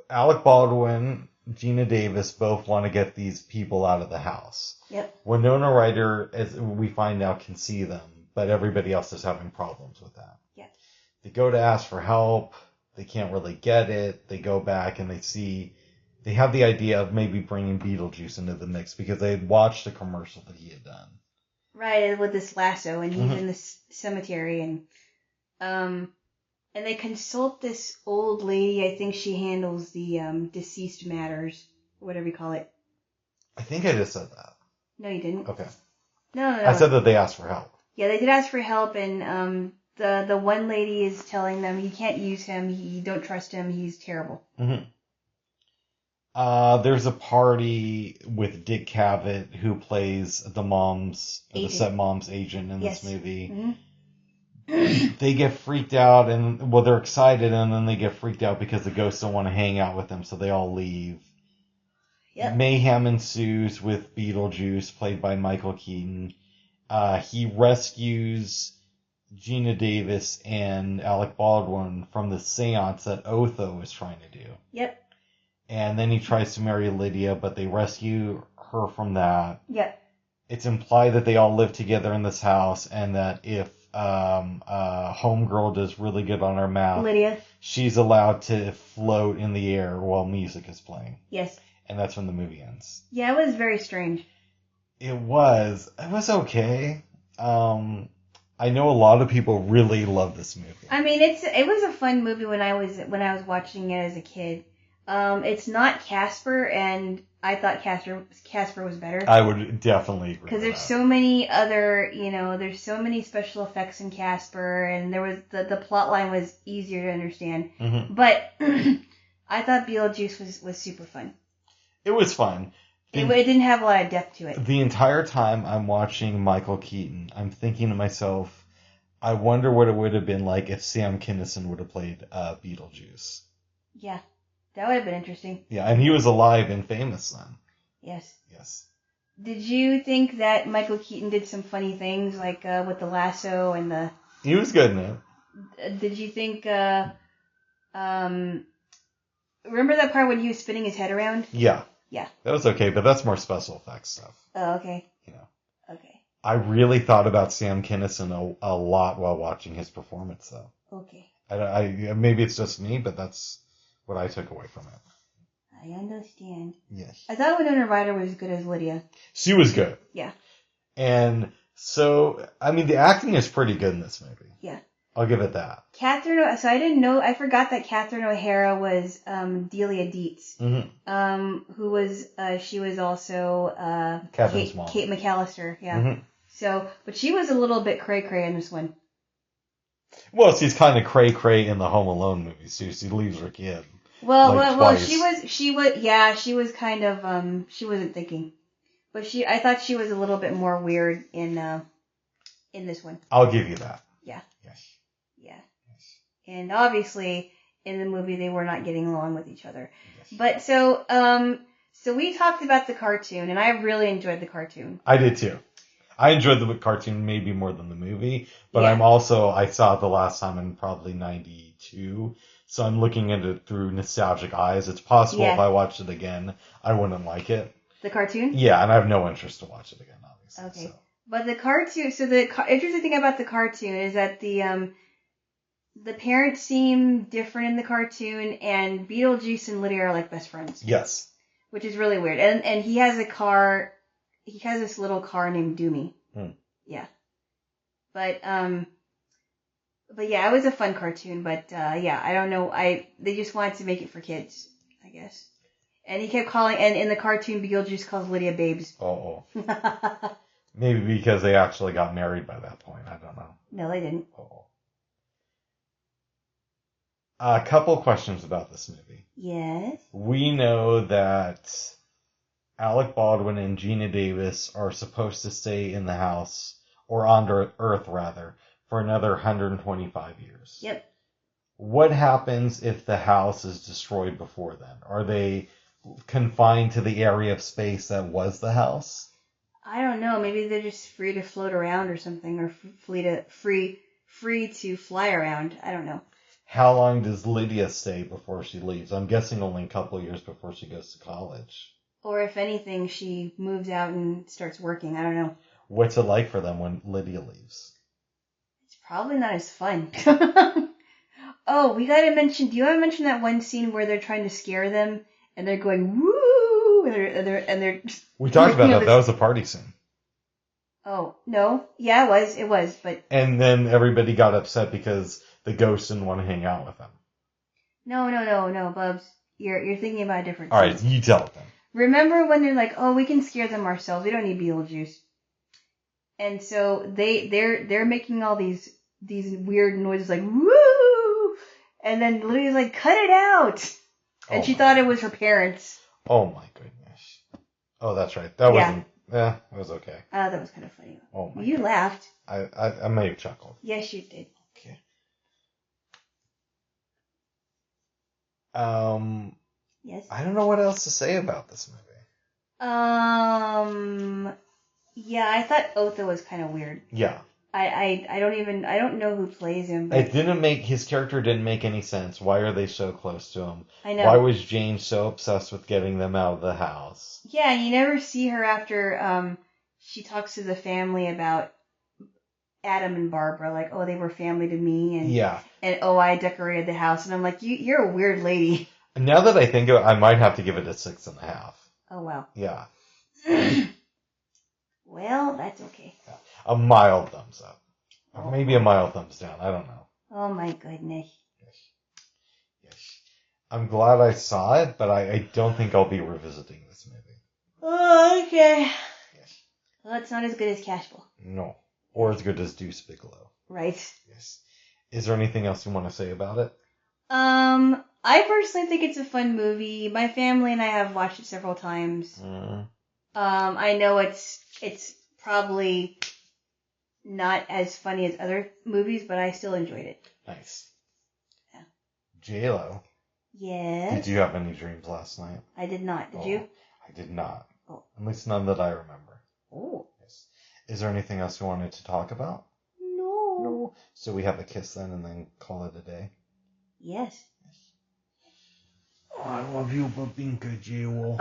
Alec Baldwin, Gina Davis both want to get these people out of the house. Yep. Winona Ryder, as we find out, can see them, but everybody else is having problems with that. Yeah. They go to ask for help. They can't really get it. They go back and they have the idea of maybe bringing Beetlejuice into the mix because they had watched a commercial that he had done. Right, with this lasso, and he's in this cemetery, and they consult this old lady. I think she handles the deceased matters, whatever you call it. I think I just said that. No, you didn't. Okay. No. I said that they asked for help. Yeah, they did ask for help, and the one lady is telling them you can't use him. You don't trust him. He's terrible. Mm-hmm. There's a party with Dick Cavett who plays the stepmom's agent in this movie. Mm-hmm. They get freaked out they're excited and then they get freaked out because the ghosts don't want to hang out with them, so they all leave. Yep. Mayhem ensues with Beetlejuice, played by Michael Keaton. He rescues Gina Davis and Alec Baldwin from the seance that Otho is trying to do. Yep. And then he tries to marry Lydia, but they rescue her from that. Yep. It's implied that they all live together in this house, and that if Homegirl does really good on her math, Lydia, she's allowed to float in the air while music is playing. Yes. And that's when the movie ends. Yeah, it was very strange. It was okay. I know a lot of people really love this movie. I mean, it was a fun movie when I was watching it as a kid. It's not Casper, and I thought Casper was better. I would definitely agree. Because there's so many other, there's so many special effects in Casper, and there was the plot line was easier to understand. Mm-hmm. But I thought Beetlejuice was super fun. It was fun. It didn't have a lot of depth to it. The entire time I'm watching Michael Keaton, I'm thinking to myself, I wonder what it would have been like if Sam Kinison would have played Beetlejuice. Yeah, that would have been interesting. Yeah, and he was alive and famous then. Yes. Yes. Did you think that Michael Keaton did some funny things, like with the lasso and the... He was good in it. Did you think... remember that part when he was spinning his head around? Yeah. Yeah. That was okay, but that's more special effects stuff. Oh, okay. Okay. I really thought about Sam Kinison a lot while watching his performance, though. Okay. I maybe it's just me, but that's what I took away from it. I understand. Yes. I thought Winona Ryder was as good as Lydia. She was good. Yeah. And so, I mean, the acting is pretty good in this movie. Yeah. I'll give it that. So I didn't know, I forgot that Catherine O'Hara was Delia Dietz. Mm-hmm. Who was, she was also Kevin's mom. Kate McAllister, yeah. Mm-hmm. So, but she was a little bit cray-cray in this one. Well, she's kind of cray-cray in the Home Alone movies, too. She leaves her kid. Well, she was kind of, she wasn't thinking. But I thought she was a little bit more weird in this one. I'll give you that. Yeah. Yes. Yeah. Yes. And obviously, in the movie, they were not getting along with each other. Yes. But so we talked about the cartoon, and I really enjoyed the cartoon. I did too. I enjoyed the cartoon maybe more than the movie, but yeah. I saw it the last time in probably 92, so I'm looking at it through nostalgic eyes. It's possible if I watched it again, I wouldn't like it. The cartoon? Yeah, and I have no interest to watch it again, obviously. Okay. So. But the cartoon, so the interesting thing about the cartoon is that the parents seem different in the cartoon, and Beetlejuice and Lydia are like best friends. Yes. Which is really weird. And he has he has this little car named Doomy. Yeah. But yeah, it was a fun cartoon, but yeah, I don't know, they just wanted to make it for kids, I guess. And he kept calling, and in the cartoon, Beetlejuice calls Lydia Babes. Oh. Maybe because they actually got married by that point. I don't know. No, they didn't. Oh. A couple questions about this movie. Yes. We know that Alec Baldwin and Gina Davis are supposed to stay in the house, or on Earth rather, for another 125 years. Yep. what happens if the house is destroyed before then? Are they confined to the area of space that was the house? I don't know. Maybe they're just free to float around or something, or free to fly around. I don't know. How long does Lydia stay before she leaves? I'm guessing only a couple of years before she goes to college. Or if anything, she moves out and starts working. I don't know. What's it like for them when Lydia leaves? It's probably not as fun. Oh, we gotta mention. Do you want to mention that one scene where they're trying to scare them and they're going woo, and they're We talked about that. That was a party scene. Oh no, yeah, it was, but. And then everybody got upset because the ghost didn't want to hang out with them. No, Bubs. You're thinking about a different. All right, you tell it then. Remember when they're like, oh, we can scare them ourselves. We don't need Beetlejuice. And so they're making all these weird noises like woo, and then Lydia's like, cut it out, and she thought it was her parents. Oh my goodness. Oh, that's right. That wasn't. Yeah, it was okay. That was kind of funny. Oh my. You God. laughed. I may have chuckled. Yes, you did. Okay. Yes. I don't know what else to say about this movie. Yeah, I thought Otho was kind of weird. Yeah. I don't know who plays him. But His character didn't make any sense. Why are they so close to him? I know. Why was James so obsessed with getting them out of the house? Yeah, you never see her after she talks to the family about Adam and Barbara, like, oh, they were family to me, and oh, I decorated the house, and I'm like, you're a weird lady. Now that I think of it, I might have to give it a 6.5. Oh wow. Yeah. Well, that's okay. Yeah. A mild thumbs up. Or maybe a mild thumbs down. I don't know. Oh my goodness. Yes. I'm glad I saw it, but I don't think I'll be revisiting this movie. Oh, okay. Yes. Well, it's not as good as Cashful. No. Or as good as Deuce Bigelow. Right. Yes. Is there anything else you want to say about it? I personally think it's a fun movie. My family and I have watched it several times. I know it's probably not as funny as other movies, but I still enjoyed it. Nice. Yeah. Jaylo. Yes. Did you have any dreams last night? I did not. Did you? I did not. Oh. At least none that I remember. Oh. Yes. Is there anything else you wanted to talk about? No. So we have a kiss then and then call it a day? Yes. Oh, I love you, Babinka Jaylo.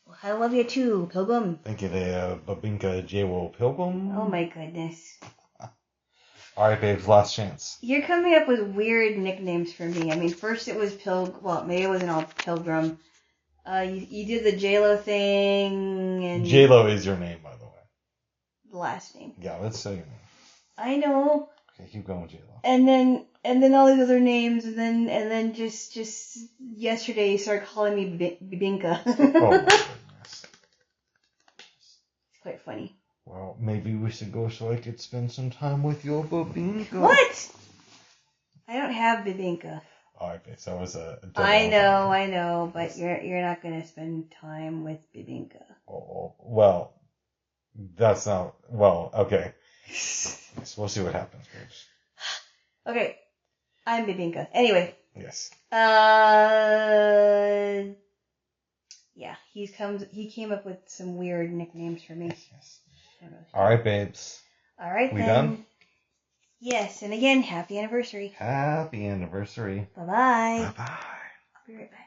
Well, I love you too, Pilgrim. Thank you there, Babinka Jaylo Pilgrim. Oh my goodness. Alright, babes, last chance. You're coming up with weird nicknames for me. I mean, first it was well, maybe it wasn't all Pilgrim. You did the Jaylo thing, and Jaylo is your name, by the way. The last name. Yeah, let's say your name. I know. Okay, keep going, Jaylo. And then all these other names, and then just yesterday you started calling me Bibinka. Oh my goodness. It's quite funny. Well, maybe we should go so I could spend some time with your Babinka. What? I don't have Bibinka. Alright, babes, that was a I know, but you're not gonna spend time with Bibinka. Oh, well, that's not, well, okay. Yes, we'll see what happens, babes. Okay, I'm Bibinka. Anyway. Yes. Yeah, he came up with some weird nicknames for me. Yes. Alright, babes. Alright, we then. done? Yes, and again, happy anniversary. Happy anniversary. Bye-bye. Bye-bye. I'll be right back.